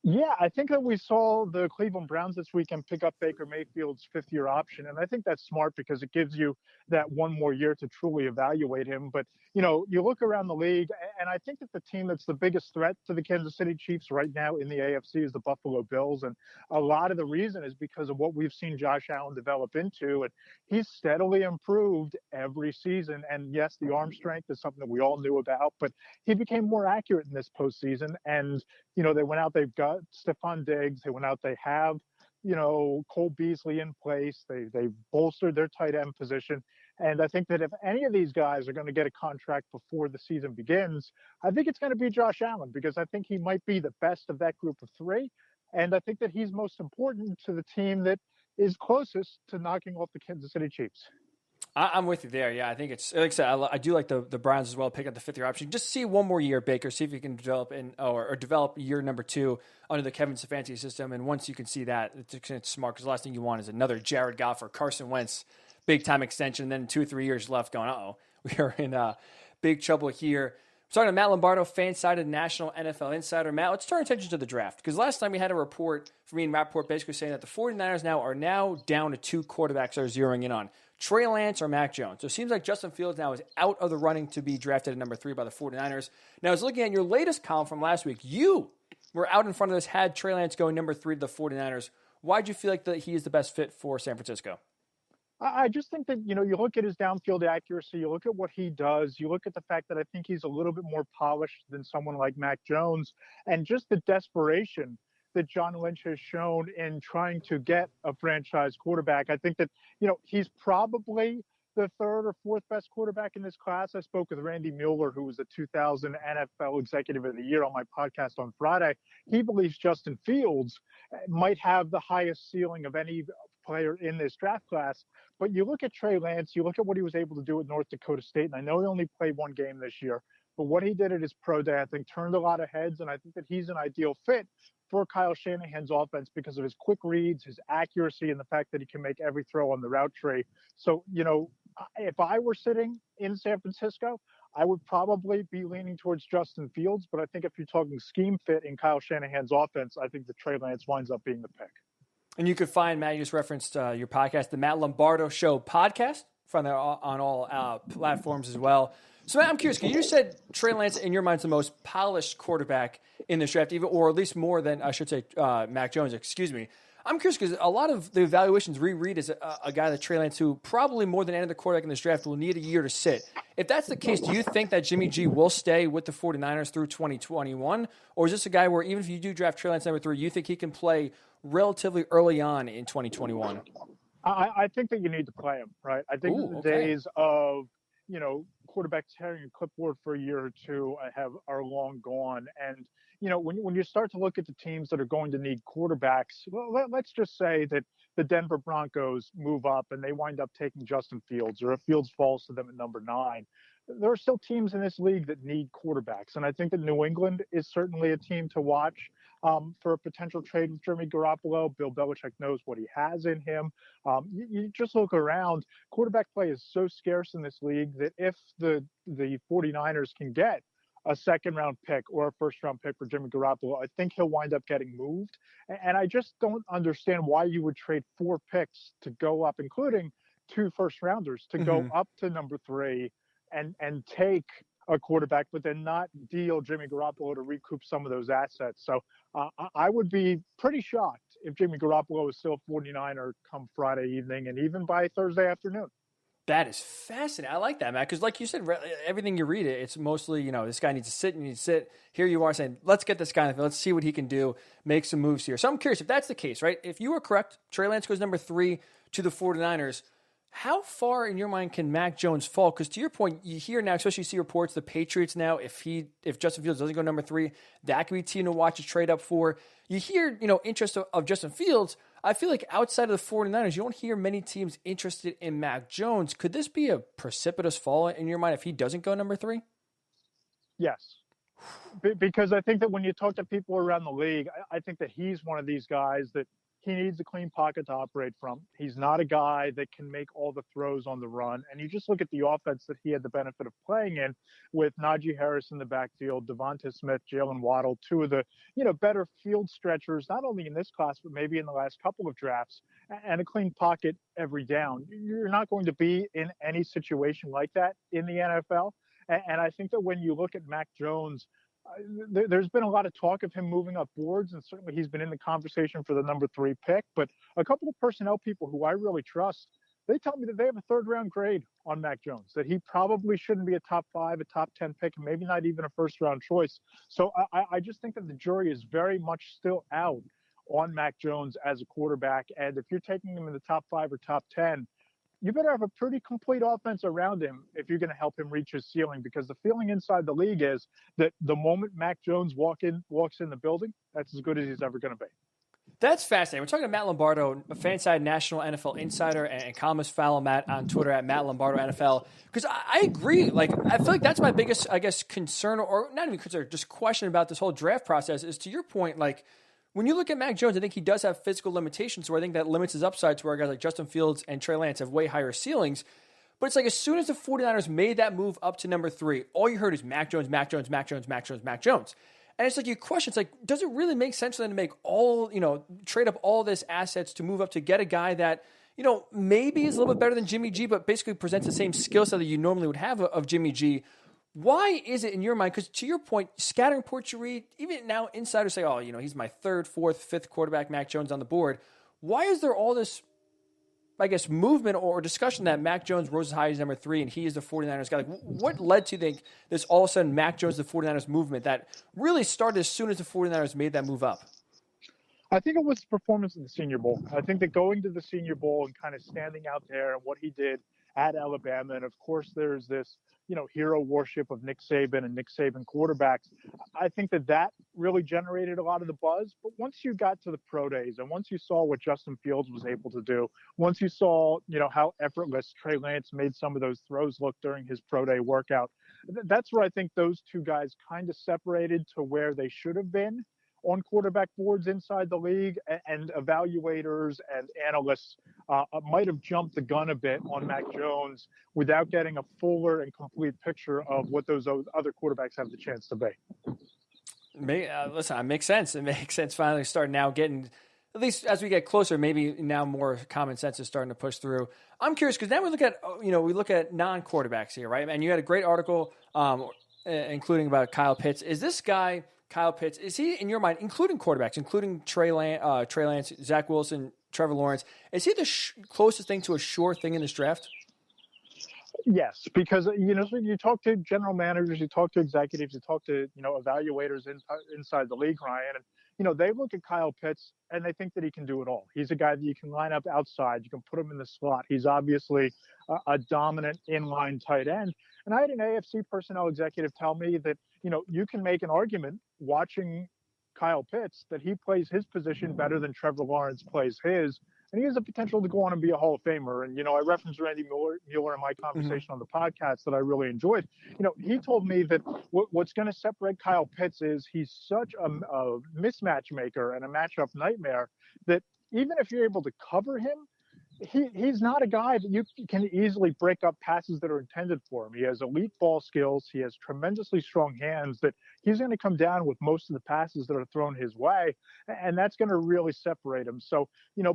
Yeah, I think that we saw the Cleveland Browns this weekend pick up Baker Mayfield's 5th-year option, and I think that's smart because it gives you that one more year to truly evaluate him. But, you look around the league, and I think that the team that's the biggest threat to the Kansas City Chiefs right now in the AFC is the Buffalo Bills, and a lot of the reason is because of what we've seen Josh Allen develop into, and he's steadily improved every season. And yes, the arm strength is something that we all knew about, but he became more accurate in this postseason, and they went out, they've got Stephon Diggs, they went out, they have, Cole Beasley in place, they bolstered their tight end position. And I think that if any of these guys are going to get a contract before the season begins, I think it's going to be Josh Allen, because I think he might be the best of that group of 3. And I think that he's most important to the team that is closest to knocking off the Kansas City Chiefs. I'm with you there. Yeah, I think it's, like I said, I do like the Browns as well, pick up the 5th-year option. Just see one more year, Baker, see if you can develop or develop year number 2 under the Kevin Stefanski system. And once you can see that, it's smart, because the last thing you want is another Jared Goff or Carson Wentz big-time extension, and then 2 or 3 years left going, we are in big trouble here. I'm talking to Matt Lombardo, FanSided National NFL Insider. Matt, let's turn attention to the draft, because last time we had a report from me and Rappaport basically saying that the 49ers are now down to 2 quarterbacks they're zeroing in on, Trey Lance or Mac Jones. So it seems like Justin Fields now is out of the running to be drafted at number 3 by the 49ers. Now, I was looking at your latest column from last week. You were out in front of this, had Trey Lance going number 3 to the 49ers. Why do you feel like that he is the best fit for San Francisco? I just think that, you look at his downfield accuracy, you look at what he does, you look at the fact that I think he's a little bit more polished than someone like Mac Jones, and just the desperation that John Lynch has shown in trying to get a franchise quarterback. I think that, he's probably the 3rd or 4th best quarterback in this class. I spoke with Randy Mueller, who was the 2000 NFL Executive of the Year, on my podcast on Friday. He believes Justin Fields might have the highest ceiling of any player in this draft class. But you look at Trey Lance, you look at what he was able to do at North Dakota State, and I know he only played 1 game this year, but what he did at his pro day, I think, turned a lot of heads, and I think that he's an ideal fit for Kyle Shanahan's offense because of his quick reads, his accuracy, and the fact that he can make every throw on the route tree. So, if I were sitting in San Francisco, I would probably be leaning towards Justin Fields, but I think if you're talking scheme fit in Kyle Shanahan's offense, I think that Trey Lance winds up being the pick. And you could find, Matt, you just referenced your podcast, the Matt Lombardo Show podcast, find that on all platforms as well. So Matt, I'm curious, because you said Trey Lance, in your mind, is the most polished quarterback in this draft, even, or at least more than, I should say, Mac Jones, excuse me. I'm curious because a lot of the evaluations reread as a guy like Trey Lance, who probably more than any other quarterback in this draft will need a year to sit. If that's the case, do you think that Jimmy G will stay with the 49ers through 2021? Or is this a guy where even if you do draft Trey Lance number 3, you think he can play relatively early on in 2021? I think that you need to play him, right? I think days of, quarterbacks carrying a clipboard for a year or two are long gone. And, when you start to look at the teams that are going to need quarterbacks, well, let's just say that the Denver Broncos move up and they wind up taking Justin Fields, or if Fields falls to them at number 9. There are still teams in this league that need quarterbacks. And I think that New England is certainly a team to watch for a potential trade with Jimmy Garoppolo. Bill Belichick knows what he has in him. You just look around. Quarterback play is so scarce in this league that if the 49ers can get a second-round pick or a first-round pick for Jimmy Garoppolo, I think he'll wind up getting moved. And I just don't understand why you would trade 4 picks to go up, including 2 first-rounders, to go up to number 3 and take a quarterback, but then not deal Jimmy Garoppolo to recoup some of those assets. So I would be pretty shocked if Jimmy Garoppolo is still a 49er come Friday evening and even by Thursday afternoon. That is fascinating. I like that, Matt, because like you said, everything you read, it's mostly, this guy needs to sit and you need to sit. Here you are saying, let's get this guy, let's see what he can do, make some moves here. So I'm curious if that's the case, right? If you were correct, Trey Lance goes number 3 to the 49ers. How far in your mind can Mac Jones fall? Because to your point, you hear now, especially you see reports, the Patriots now, if Justin Fields doesn't go number 3, that could be a team to watch a trade up for. You hear, interest of Justin Fields. I feel like outside of the 49ers, you don't hear many teams interested in Mac Jones. Could this be a precipitous fall in your mind if he doesn't go number 3? Yes. Because I think that when you talk to people around the league, I think that he's one of these guys that he needs a clean pocket to operate from. He's not a guy that can make all the throws on the run. And you just look at the offense that he had the benefit of playing in with Najee Harris in the backfield, Devonta Smith, Jalen Waddle, 2 of the, better field stretchers, not only in this class, but maybe in the last couple of drafts, and a clean pocket every down. You're not going to be in any situation like that in the NFL. And I think that when you look at Mac Jones, there's been a lot of talk of him moving up boards, and certainly he's been in the conversation for the number 3 pick. But a couple of personnel people who I really trust, they tell me that they have a 3rd-round grade on Mac Jones, that he probably shouldn't be a top 5, a top 10 pick, and maybe not even a first-round choice. So I just think that the jury is very much still out on Mac Jones as a quarterback. And if you're taking him in the top 5 or top 10, you better have a pretty complete offense around him if you're going to help him reach his ceiling, because the feeling inside the league is that the moment Mac Jones walks in the building, that's as good as he's ever going to be. That's fascinating. We're talking to Matt Lombardo, a FanSided National NFL Insider, and columnist. Follow Matt on Twitter at Matt Lombardo NFL. Because I agree. I feel like that's my biggest, concern, or not even concern, just question about this whole draft process is, to your point, when you look at Mac Jones, I think he does have physical limitations, where I think that limits his upside to where guys like Justin Fields and Trey Lance have way higher ceilings. But it's as soon as the 49ers made that move up to number 3, all you heard is Mac Jones, Mac Jones, Mac Jones, Mac Jones, Mac Jones. And it's you question, does it really make sense for them to make trade up all this assets to move up to get a guy that, maybe is a little bit better than Jimmy G, but basically presents the same skill set that you normally would have of Jimmy G? Why is it in your mind? Because to your point, scattering reports you read, even now insiders say, he's my 3rd, 4th, 5th quarterback, Mac Jones on the board. Why is there all this, movement or discussion that Mac Jones rose as high as number 3 and he is the 49ers guy? What led to this all of a sudden Mac Jones, the 49ers movement that really started as soon as the 49ers made that move up? I think it was the performance in the Senior Bowl. I think that going to the Senior Bowl and kind of standing out there and what he did at Alabama, and of course there's this, hero worship of Nick Saban and Nick Saban quarterbacks. I think that really generated a lot of the buzz. But once you got to the pro days and once you saw what Justin Fields was able to do, once you saw, how effortless Trey Lance made some of those throws look during his pro day workout, that's where I think those 2 guys kind of separated to where they should have been on quarterback boards inside the league, and evaluators and analysts might have jumped the gun a bit on Mac Jones without getting a fuller and complete picture of what those other quarterbacks have the chance to be. Listen, it makes sense. It makes sense finally starting now getting at least as we get closer, maybe now more common sense is starting to push through. I'm curious because now we look at non-quarterbacks here, right? And you had a great article, including about Kyle Pitts. Is this guy Kyle Pitts? Is he in your mind, including quarterbacks, including Trey Lance, Zach Wilson, Trevor Lawrence? Is he the closest thing to a sure thing in this draft? Yes, because you talk to general managers, you talk to executives, you talk to evaluators inside the league, Ryan, and they look at Kyle Pitts and they think that he can do it all. He's a guy that you can line up outside, you can put him in the slot. He's obviously a dominant inline tight end. And I had an AFC personnel executive tell me that you can make an argument watching Kyle Pitts that he plays his position better than Trevor Lawrence plays his. And he has the potential to go on and be a Hall of Famer. And, I referenced Randy Mueller in my conversation on the podcast that I really enjoyed. He told me that what's going to separate Kyle Pitts is he's such a mismatch maker and a matchup nightmare that even if you're able to cover him, he's not a guy that you can easily break up passes that are intended for him. He has elite ball skills. He has tremendously strong hands that he's going to come down with most of the passes that are thrown his way. And that's going to really separate him. So,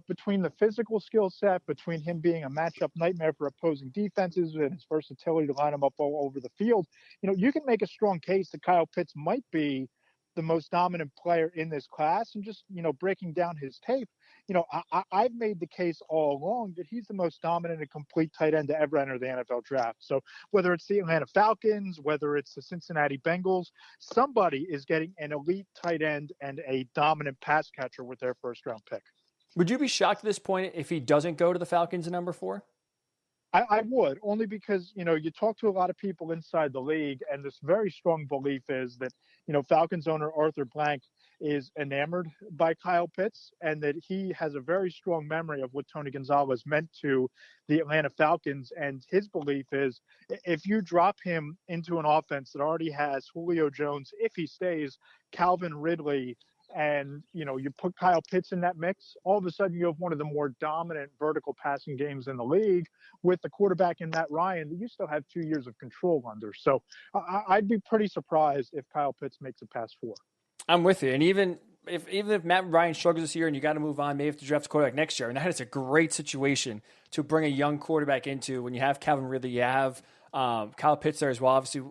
between the physical skill set, between him being a matchup nightmare for opposing defenses and his versatility to line him up all over the field, you can make a strong case that Kyle Pitts might be the most dominant player in this class. And just, breaking down his tape, I've made the case all along that he's the most dominant and complete tight end to ever enter the NFL draft. So whether it's the Atlanta Falcons, whether it's the Cincinnati Bengals, somebody is getting an elite tight end and a dominant pass catcher with their first-round pick. Would you be shocked at this point if he doesn't go to the Falcons at number 4? I would, only because, you talk to a lot of people inside the league, and this very strong belief is that, Falcons owner Arthur Blank is enamored by Kyle Pitts and that he has a very strong memory of what Tony Gonzalez meant to the Atlanta Falcons. And his belief is if you drop him into an offense that already has Julio Jones, if he stays, Calvin Ridley, and, you put Kyle Pitts in that mix, all of a sudden you have one of the more dominant vertical passing games in the league with the quarterback in Matt Ryan that you still have 2 years of control under. So I'd be pretty surprised if Kyle Pitts makes it past 4. I'm with you. And even if Matt Ryan struggles this year and you got to move on, maybe have to draft a quarterback next year. And that is a great situation to bring a young quarterback into when you have Calvin Ridley, you have Kyle Pitts there as well. Obviously,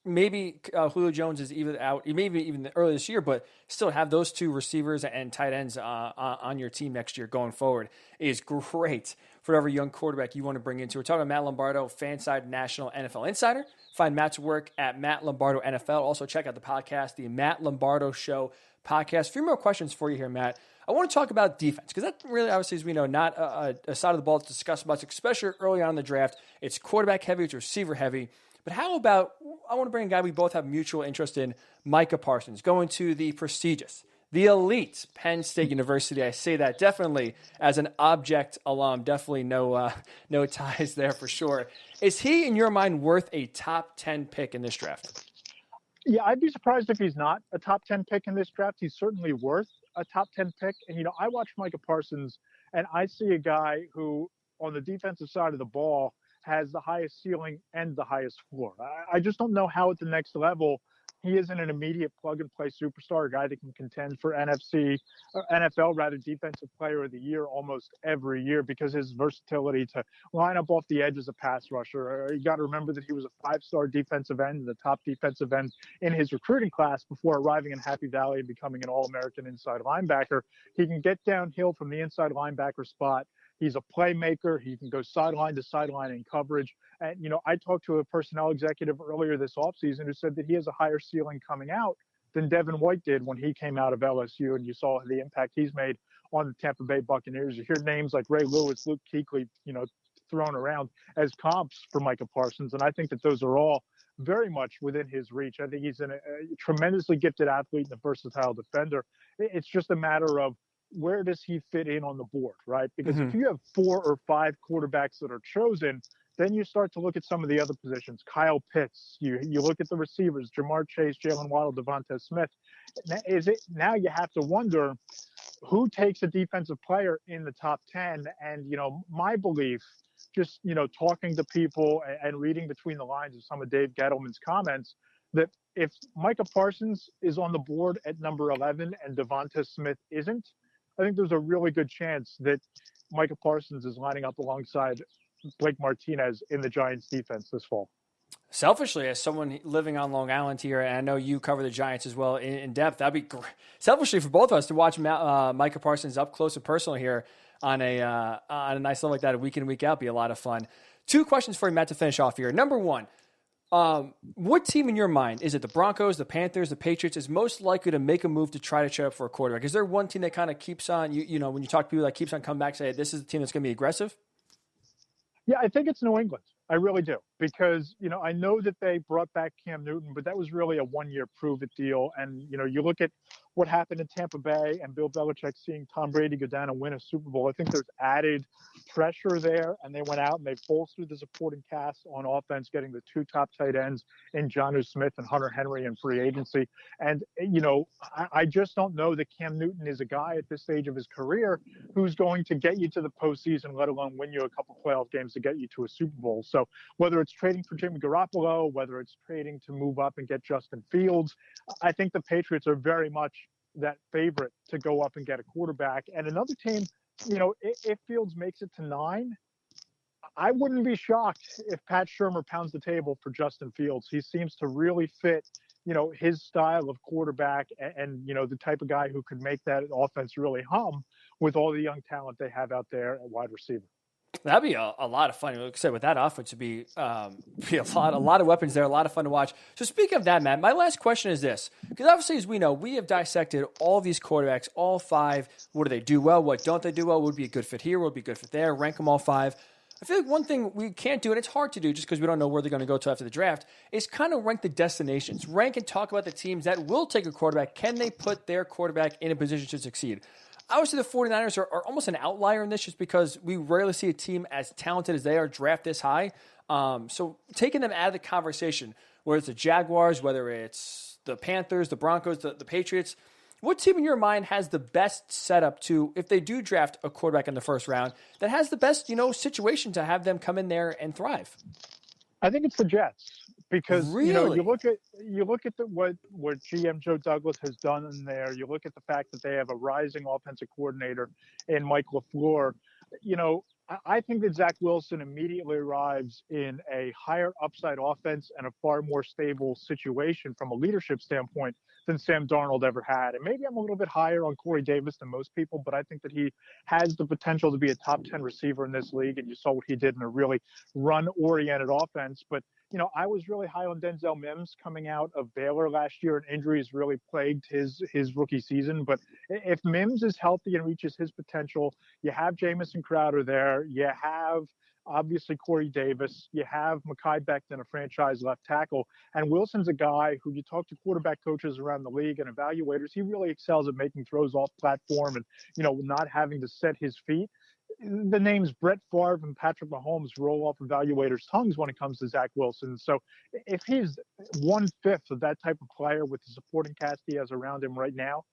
maybe Julio Jones is even out, maybe even early this year, but still have those two receivers and tight ends on your team next year going forward is great for every young quarterback you want to bring into. We're talking about Matt Lombardo, FanSided National NFL Insider. Find Matt's work at Matt Lombardo NFL. Also check out the podcast, the Matt Lombardo Show podcast. A few more questions for you here, Matt. I want to talk about defense because that really, obviously, as we know, not a side of the ball to discuss much, especially early on in the draft. It's quarterback heavy, it's receiver heavy. But how about, I want to bring a guy we both have mutual interest in, Micah Parsons, going to the prestigious, the elite Penn State University. I say that definitely as an object alum, definitely no ties there for sure. Is he, in your mind, worth a top 10 pick in this draft? Yeah, I'd be surprised if he's not a top 10 pick in this draft. He's certainly worth a top 10 pick. And, I watch Micah Parsons and I see a guy who, on the defensive side of the ball, has the highest ceiling and the highest floor. I just don't know how at the next level he isn't an immediate plug-and-play superstar, a guy that can contend for NFL Defensive Player of the Year almost every year because his versatility to line up off the edge as a pass rusher. You got to remember that he was a 5-star defensive end, the top defensive end in his recruiting class before arriving in Happy Valley and becoming an All-American inside linebacker. He can get downhill from the inside linebacker spot. He's a playmaker. He can go sideline to sideline in coverage. And, I talked to a personnel executive earlier this offseason who said that he has a higher ceiling coming out than Devin White did when he came out of LSU. And you saw the impact he's made on the Tampa Bay Buccaneers. You hear names like Ray Lewis, Luke Kuechly, thrown around as comps for Micah Parsons. And I think that those are all very much within his reach. I think he's a tremendously gifted athlete and a versatile defender. It's just a matter of where does he fit in on the board, right? Because if you have 4 or 5 quarterbacks that are chosen, then you start to look at some of the other positions. Kyle Pitts, you look at the receivers, Jamar Chase, Jalen Waddle, Devonta Smith. Now you have to wonder who takes a defensive player in the top 10. And, my belief, just, talking to people and reading between the lines of some of Dave Gettleman's comments, that if Micah Parsons is on the board at number 11 and Devonta Smith isn't, I think there's a really good chance that Micah Parsons is lining up alongside Blake Martinez in the Giants defense this fall. Selfishly, as someone living on Long Island here, and I know you cover the Giants as well in depth, that'd be great. Selfishly for both of us to watch Micah Parsons up close and personal here on a nice level like that, week in, week out, be a lot of fun. 2 questions for you, Matt, to finish off here. Number 1, what team in your mind, is it the Broncos, the Panthers, the Patriots, is most likely to make a move to try to trade up for a quarterback? Is there one team that kind of keeps on, you know, when you talk to people that keeps on coming back, say, this is the team that's going to be aggressive? Yeah, I think it's New England. I really do. Because, you know, I know that they brought back Cam Newton, but that was really a one-year prove-it deal. And, you know, you look at what happened in Tampa Bay and Bill Belichick seeing Tom Brady go down and win a Super Bowl. I think there's added pressure there. And they went out and they bolstered the supporting cast on offense, getting the 2 top tight ends in Jonnu Smith and Hunter Henry in free agency. And, you know, I just don't know that Cam Newton is a guy at this stage of his career who's going to get you to the postseason, let alone win you a couple playoff games to get you to a Super Bowl. So whether it's trading for Jimmy Garoppolo, whether it's trading to move up and get Justin Fields, I think the Patriots are very much that favorite to go up and get a quarterback. And another team, you know, if Fields makes it to 9, I wouldn't be shocked if Pat Shurmur pounds the table for Justin Fields. He seems to really fit, you know, his style of quarterback and, you know, the type of guy who could make that offense really hum with all the young talent they have out there at wide receiver. That'd be a lot of fun. Like I said, with that offense, would be a lot of weapons there, a lot of fun to watch. So speaking of that, Matt, my last question is this. Because obviously, as we know, we have dissected all these quarterbacks, all 5. What do they do well? What don't they do well? What would be a good fit here? What would be a good fit there? Rank them all 5. I feel like one thing we can't do, and it's hard to do just because we don't know where they're going to go to after the draft, is kind of rank the destinations. Rank and talk about the teams that will take a quarterback. Can they put their quarterback in a position to succeed? Obviously, the 49ers are almost an outlier in this just because we rarely see a team as talented as they are draft this high. So taking them out of the conversation, whether it's the Jaguars, whether it's the Panthers, the Broncos, the Patriots, what team in your mind has the best setup to, if they do draft a quarterback in the first round, that has the best, you know, situation to have them come in there and thrive? I think it's the Jets. Because really? You know, you look at what GM Joe Douglas has done in there. You look at the fact that they have a rising offensive coordinator in Mike LaFleur. You know, I think that Zach Wilson immediately arrives in a higher upside offense and a far more stable situation from a leadership standpoint than Sam Darnold ever had. And maybe I'm a little bit higher on Corey Davis than most people, but I think that he has the potential to be a top 10 receiver in this league. And you saw what he did in a really run-oriented offense. But you know, I was really high on Denzel Mims coming out of Baylor last year, and injuries really plagued his rookie season. But if Mims is healthy and reaches his potential, you have Jamison Crowder there. You have, obviously, Corey Davis. You have Mekhi Becton, a franchise left tackle. And Wilson's a guy who you talk to quarterback coaches around the league and evaluators. He really excels at making throws off platform and, you know, not having to set his feet. The names Brett Favre and Patrick Mahomes roll off evaluators' tongues when it comes to Zach Wilson. So if he's 1/5 of that type of player with the supporting cast he has around him right now,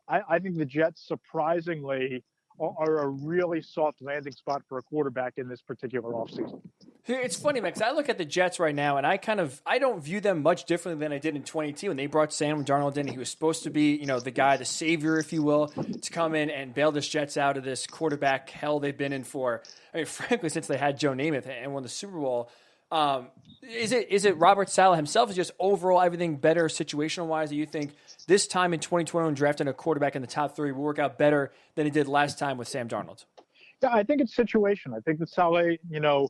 I think the Jets surprisingly are a really soft landing spot for a quarterback in this particular offseason. It's funny, man, because I look at the Jets right now, and I don't view them much differently than I did in 2018 when they brought Sam Darnold in. He was supposed to be, you know, the guy, the savior, if you will, to come in and bail this Jets out of this quarterback hell they've been in for, I mean, frankly, since they had Joe Namath and won the Super Bowl. Is it Robert Saleh himself? Is just overall everything better situational wise? Do you think this time in 2021 drafting a quarterback in the top 3 will work out better than it did last time with Sam Darnold? Yeah, I think it's situation. I think that Saleh, you know,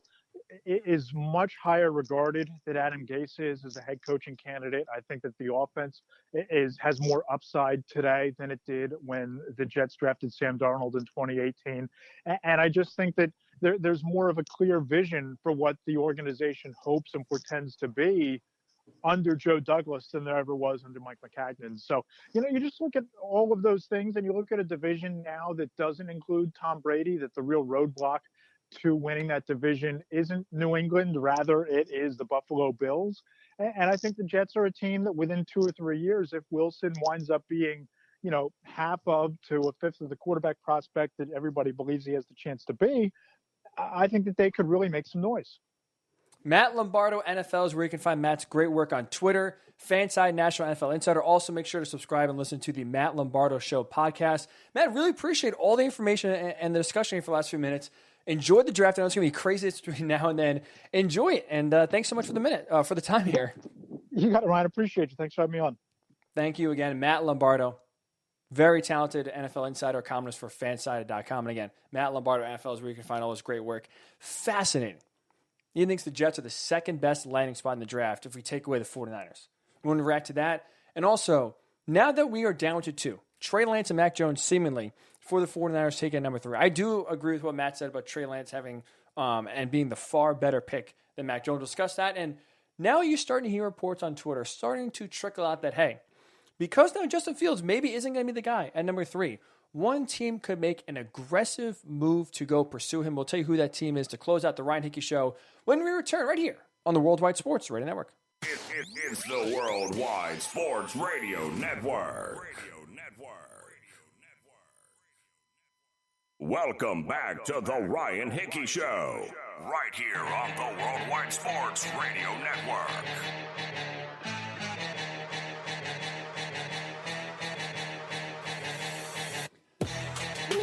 is much higher regarded than Adam Gase is as a head coaching candidate. I think that the offense has more upside today than it did when the Jets drafted Sam Darnold in 2018. And I just think that there's more of a clear vision for what the organization hopes and pretends to be under Joe Douglas than there ever was under Mike McCagnon. So, you know, you just look at all of those things and you look at a division now that doesn't include Tom Brady, that the real roadblock to winning that division isn't New England, rather it is the Buffalo Bills. And I think the Jets are a team that within 2 or 3 years, if Wilson winds up being, you know, half of to a fifth of the quarterback prospect that everybody believes he has the chance to be, I think that they could really make some noise. Matt Lombardo NFL is where you can find Matt's great work on Twitter, FanSided National NFL Insider. Also, make sure to subscribe and listen to the Matt Lombardo Show podcast. Matt, really appreciate all the information and the discussion here for the last few minutes. Enjoy the draft. I know it's going to be crazy between now and then. Enjoy it, and thanks so much for the time here. You got it, Ryan. Appreciate you. Thanks for having me on. Thank you again, Matt Lombardo. Very talented NFL insider columnist for FanSided.com. And again, Matt Lombardo NFL is where you can find all his great work. Fascinating. He thinks the Jets are the second best landing spot in the draft if we take away the 49ers. We want to react to that. And also, now that we are down to 2, Trey Lance and Mac Jones seemingly for the 49ers taking number 3. I do agree with what Matt said about Trey Lance having and being the far better pick than Mac Jones. We'll discuss that. And now you're starting to hear reports on Twitter starting to trickle out that, hey, because now Justin Fields maybe isn't going to be the guy at number 3, one team could make an aggressive move to go pursue him. We'll tell you who that team is to close out the Ryan Hickey Show when we return right here on the Worldwide Sports Radio Network. It's the Worldwide Sports Radio Network. Welcome back to the Ryan Hickey Show, right here on the Worldwide Sports Radio Network.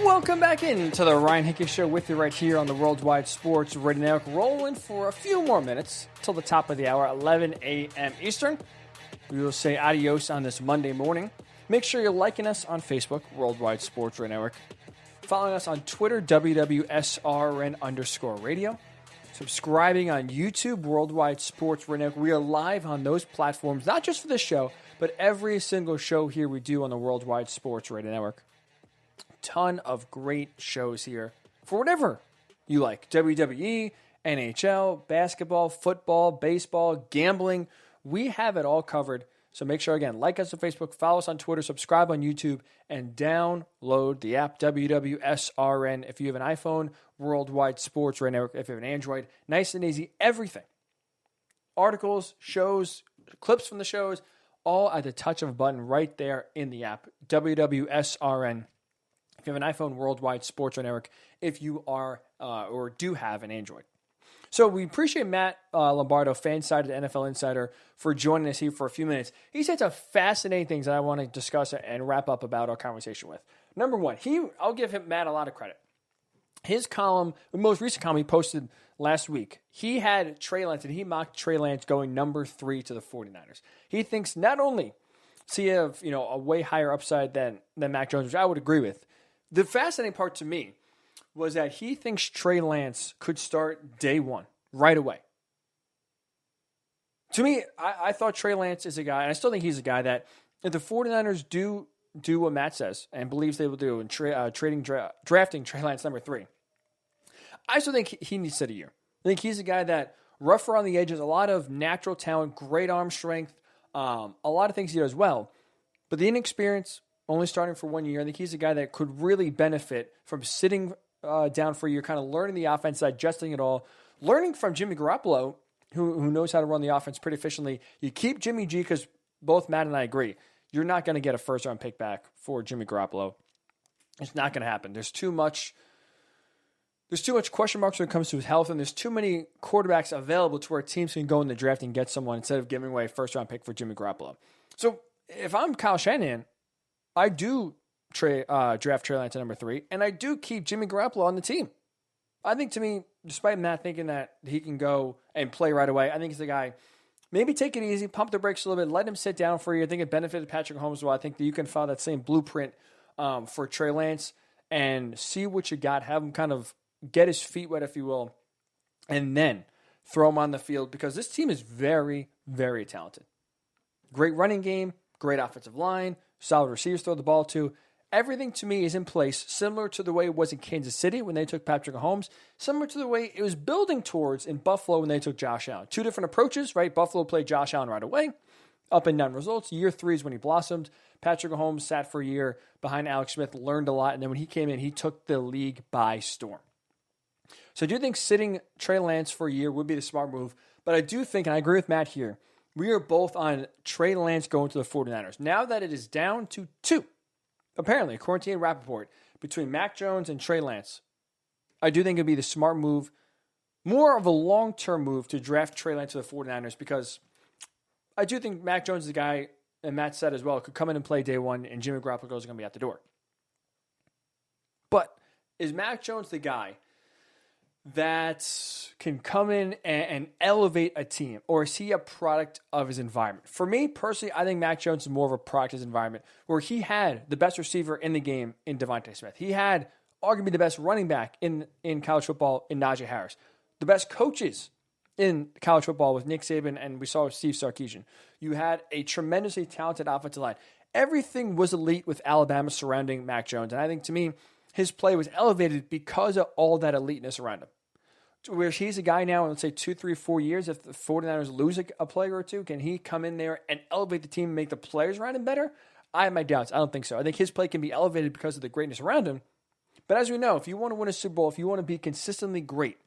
Welcome back into the Ryan Hickey Show with you right here on the Worldwide Sports Radio Network. Rolling for a few more minutes till the top of the hour, 11 a.m. Eastern. We will say adios on this Monday morning. Make sure you're liking us on Facebook, Worldwide Sports Radio Network. Following us on Twitter, WWSRN_radio. Subscribing on YouTube, Worldwide Sports Radio Network. We are live on those platforms, not just for this show, but every single show here we do on the Worldwide Sports Radio Network. Ton of great shows here for whatever you like. WWE, NHL, basketball, football, baseball, gambling. We have it all covered. So make sure, again, like us on Facebook, follow us on Twitter, subscribe on YouTube, and download the app WWSRN. If you have an iPhone, Worldwide Sports Radio Network. If you have an Android, nice and easy, everything. Articles, shows, clips from the shows, all at the touch of a button right there in the app. WWSRN. If you have an iPhone, Worldwide Sports Network, if you are or do have an Android. So we appreciate Matt Lombardo, FanSided NFL Insider, for joining us here for a few minutes. He said some fascinating things that I want to discuss and wrap up about our conversation with. Number one, I'll give Matt a lot of credit. His column, the most recent column he posted last week, he had Trey Lance, and he mocked Trey Lance going number 3 to the 49ers. He thinks not only does he have a way higher upside than Mac Jones, which I would agree with. The fascinating part to me was that he thinks Trey Lance could start day 1, right away. To me, I thought Trey Lance is a guy, and I still think he's a guy that if the 49ers do what Matt says and believes they will do in drafting Trey Lance number 3, I still think he needs to sit a year. I think he's a guy that rough around the edges, a lot of natural talent, great arm strength, a lot of things he does well, but the inexperience, only starting for 1 year. I think he's a guy that could really benefit from sitting down for a year, kind of learning the offense, digesting it all, learning from Jimmy Garoppolo, who knows how to run the offense pretty efficiently. You keep Jimmy G because both Matt and I agree, you're not going to get a first-round pick back for Jimmy Garoppolo. It's not going to happen. There's too much question marks when it comes to his health, and there's too many quarterbacks available to where teams can go in the draft and get someone instead of giving away a first-round pick for Jimmy Garoppolo. So if I'm Kyle Shanahan, I do draft Trey Lance at number 3, and I do keep Jimmy Garoppolo on the team. I think, to me, despite Matt thinking that he can go and play right away, I think he's the guy. Maybe take it easy, pump the brakes a little bit, let him sit down for a year. I think it benefited Patrick Mahomes well. I think that you can follow that same blueprint for Trey Lance and see what you got. Have him kind of get his feet wet, if you will, and then throw him on the field because this team is very, very talented. Great running game, great offensive line, solid receivers throw the ball to. Everything to me is in place, similar to the way it was in Kansas City when they took Patrick Mahomes, similar to the way it was building towards in Buffalo when they took Josh Allen. Two different approaches, right? Buffalo played Josh Allen right away, up and down results. Year 3 is when he blossomed. Patrick Mahomes sat for a year behind Alex Smith, learned a lot, and then when he came in, he took the league by storm. So I do think sitting Trey Lance for a year would be the smart move, but I do think, and I agree with Matt here, we are both on Trey Lance going to the 49ers. Now that it is down to 2, apparently, according to Ian Rappaport, between Mac Jones and Trey Lance, I do think it would be the smart move more of a long-term move to draft Trey Lance to the 49ers because I do think Mac Jones is the guy, and Matt said as well, could come in and play day one, and Jimmy Garoppolo is going to be out the door. But is Mac Jones the guy that can come in and elevate a team, or is he a product of his environment? For me, personally, I think Mac Jones is more of a product of his environment, where he had the best receiver in the game in Devontae Smith. He had arguably the best running back in college football in Najee Harris. The best coaches in college football with Nick Saban, and we saw with Steve Sarkisian. You had a tremendously talented offensive line. Everything was elite with Alabama surrounding Mac Jones, and I think, to me, his play was elevated because of all that eliteness around him. Where he's a guy now in, let's say, 2, 3, 4 years, if the 49ers lose a player or two, can he come in there and elevate the team and make the players around him better? I have my doubts. I don't think so. I think his play can be elevated because of the greatness around him. But as we know, if you want to win a Super Bowl, if you want to be consistently great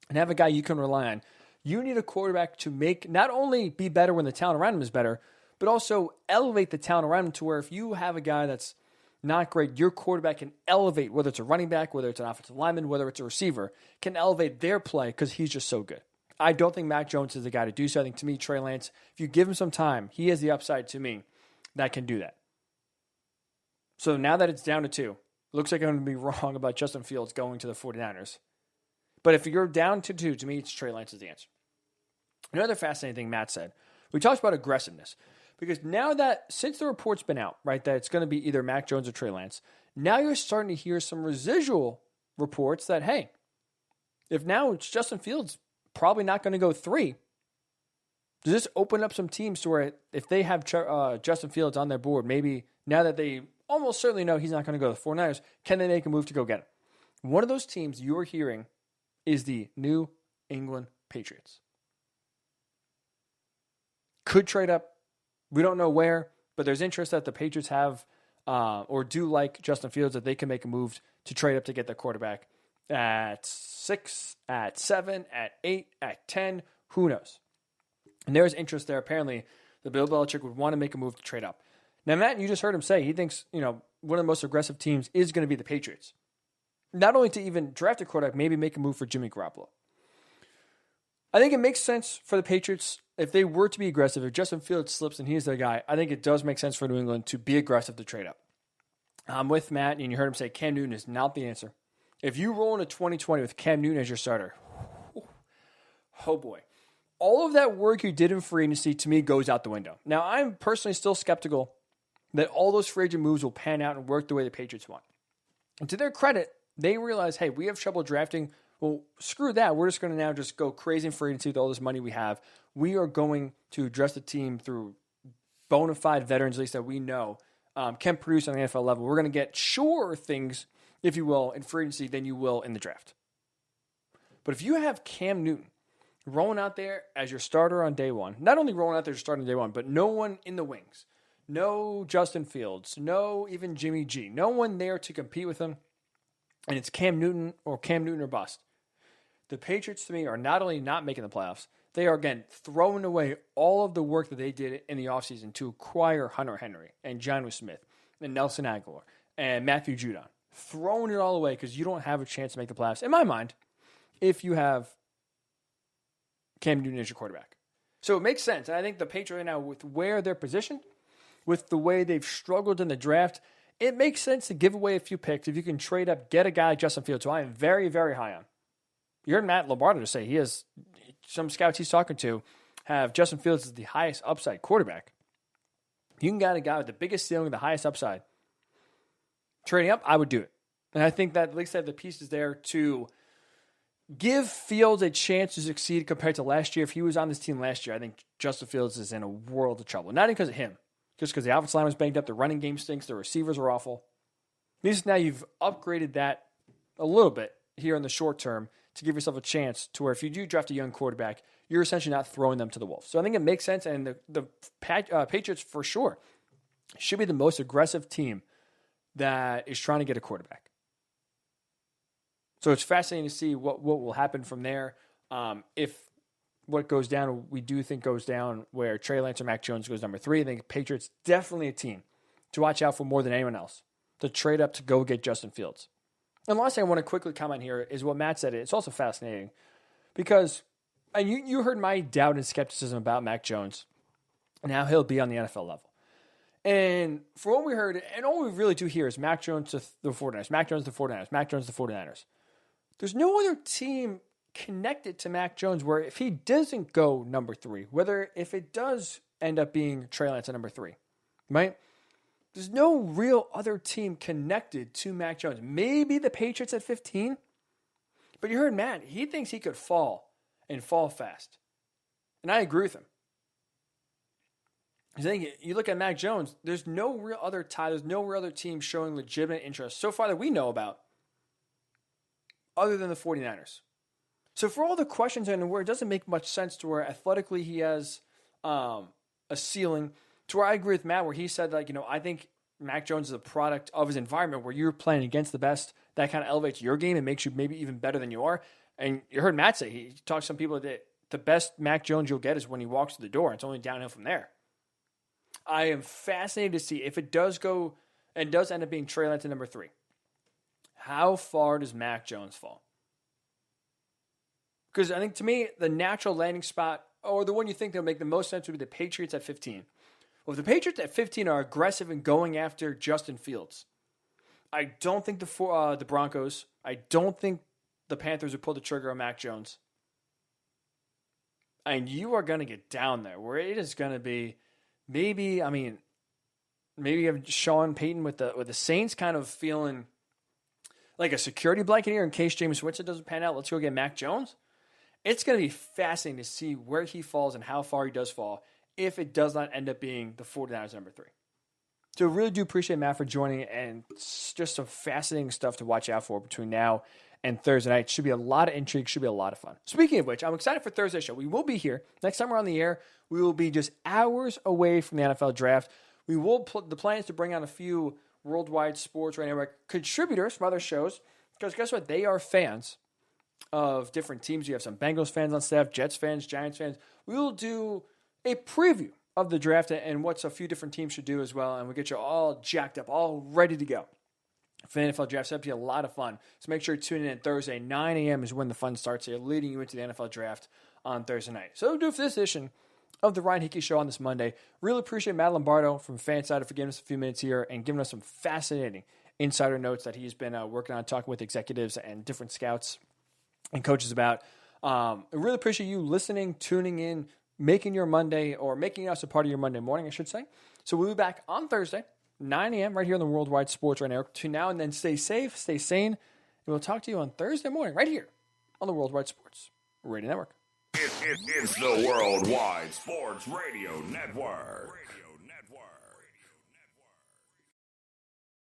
and have a guy you can rely on, you need a quarterback to make not only be better when the talent around him is better, but also elevate the talent around him to where if you have a guy that's not great, your quarterback can elevate, whether it's a running back, whether it's an offensive lineman, whether it's a receiver, can elevate their play because he's just so good. I don't think Mac Jones is the guy to do so. I think, to me, Trey Lance, if you give him some time, he has the upside, to me, that can do that. So now that it's down to 2, looks like I'm going to be wrong about Justin Fields going to the 49ers. But if you're down to 2, to me, it's Trey Lance is the answer. Another fascinating thing Matt said, we talked about aggressiveness. Because now that, since the report's been out, right, that it's going to be either Mac Jones or Trey Lance, now you're starting to hear some residual reports that, hey, if now it's Justin Fields probably not going to go 3, does this open up some teams to where if they have Justin Fields on their board, maybe now that they almost certainly know he's not going to go to the 49ers, can they make a move to go get him? One of those teams you're hearing is the New England Patriots. Could trade up. We don't know where, but there's interest that the Patriots have or do like Justin Fields, that they can make a move to trade up to get their quarterback at 6, at 7, at 8, at 10. Who knows? And there's interest there. Apparently, the Bill Belichick would want to make a move to trade up. Now, Matt, you just heard him say he thinks, one of the most aggressive teams is going to be the Patriots. Not only to even draft a quarterback, maybe make a move for Jimmy Garoppolo. I think it makes sense for the Patriots if they were to be aggressive. If Justin Fields slips and he's their guy, I think it does make sense for New England to be aggressive to trade up. I'm with Matt, and you heard him say Cam Newton is not the answer. If you roll into 2020 with Cam Newton as your starter, oh boy. All of that work you did in free agency, to me, goes out the window. Now, I'm personally still skeptical that all those free agent moves will pan out and work the way the Patriots want. And to their credit, they realize, hey, we have trouble drafting. Well, screw that. We're just going to now just go crazy in free agency with all this money we have. We are going to address the team through bona fide veterans, at least that we know, can produce on the NFL level. We're going to get surer things, if you will, in free agency than you will in the draft. But if you have Cam Newton rolling out there as your starter on day one, not only rolling out there as your starter on day one, but no one in the wings, no Justin Fields, no even Jimmy G, no one there to compete with him, and it's Cam Newton or bust. The Patriots, to me, are not only not making the playoffs, they are, again, throwing away all of the work that they did in the offseason to acquire Hunter Henry and Jonnu Smith and Nelson Aguilar and Matthew Judon. Throwing it all away because you don't have a chance to make the playoffs, in my mind, if you have Cam Newton as your quarterback. So it makes sense. And I think the Patriots right now, with where they're positioned, with the way they've struggled in the draft, it makes sense to give away a few picks if you can trade up, get a guy like Justin Fields, who I am very, very high on. You heard Matt Lombardo say he has some scouts he's talking to have Justin Fields as the highest upside quarterback. You can get a guy with the biggest ceiling, the highest upside. Trading up, I would do it. And I think that at least they have the pieces there to give Fields a chance to succeed compared to last year. If he was on this team last year, I think Justin Fields is in a world of trouble. Not because of him, just because the offensive line was banged up, the running game stinks, the receivers are awful. At least now you've upgraded that a little bit here in the short term to give yourself a chance to where if you do draft a young quarterback, you're essentially not throwing them to the wolves. So I think it makes sense, and the Patriots for sure should be the most aggressive team that is trying to get a quarterback. So it's fascinating to see what will happen from there. If what goes down, we do think goes down where Trey Lance or Mac Jones goes number 3, I think Patriots definitely a team to watch out for more than anyone else to trade up to go get Justin Fields. And the last thing I want to quickly comment here is what Matt said. It's also fascinating Because, and you heard my doubt and skepticism about Mac Jones and how he'll be on the NFL level. And for what we heard, and all we really do hear is Mac Jones to the 49ers, Mac Jones to the 49ers, Mac Jones to the 49ers. There's no other team connected to Mac Jones where if he doesn't go number 3, if it does end up being Trey Lance at number 3, right? There's no real other team connected to Mac Jones. Maybe the Patriots at 15, but you heard Matt, he thinks he could fall and fall fast. And I agree with him. I think you look at Mac Jones, there's no real other tie, there's no real other team showing legitimate interest so far that we know about other than the 49ers. So for all the questions and where it doesn't make much sense to where athletically he has a ceiling, to where I agree with Matt where he said, like, I think Mac Jones is a product of his environment where you're playing against the best. That kind of elevates your game and makes you maybe even better than you are. And you heard Matt say, he talked to some people that the best Mac Jones you'll get is when he walks to the door. It's only downhill from there. I am fascinated to see if it does go and does end up being Trey Lance at number 3. How far does Mac Jones fall? Because I think to me, the natural landing spot, or the one you think that would make the most sense, would be the Patriots at 15. Well, if the Patriots at 15 are aggressive in going after Justin Fields, I don't think the Broncos, I don't think the Panthers would pull the trigger on Mac Jones. And you are going to get down there where it is going to be maybe you have Sean Payton with the Saints kind of feeling like a security blanket here in case Jameis Winston doesn't pan out. Let's go get Mac Jones. It's going to be fascinating to see where he falls and how far he does fall if it does not end up being the 49ers number 3. So I really do appreciate Matt for joining, and it's just some fascinating stuff to watch out for between now and Thursday night. Should be a lot of intrigue, should be a lot of fun. Speaking of which, I'm excited for Thursday's show. We will be here. Next time we're on the air, we will be just hours away from the NFL draft. We will the plan is to bring on a few Worldwide Sports Radio Network contributors from other shows, because guess what? They are fans of different teams. You have some Bengals fans on staff, Jets fans, Giants fans. We will do a preview of the draft and what a few different teams should do as well, and we'll get you all jacked up, all ready to go for the NFL draft. So that'll be a lot of fun. So make sure you tune in Thursday. 9 a.m. is when the fun starts here, leading you into the NFL draft on Thursday night. So that'll do it for this edition of the Ryan Hickey Show on this Monday. Really appreciate Matt Lombardo from FanSided for giving us a few minutes here and giving us some fascinating insider notes that he's been working on, talking with executives and different scouts and coaches about. I really appreciate you listening, tuning in, making your Monday, or making us a part of your Monday morning, I should say. So we'll be back on Thursday, 9 a.m. right here on the Worldwide Sports Radio Network. Between now and then, stay safe, stay sane, and we'll talk to you on Thursday morning right here on the Worldwide Sports Radio Network. It's the Worldwide Sports Radio Network.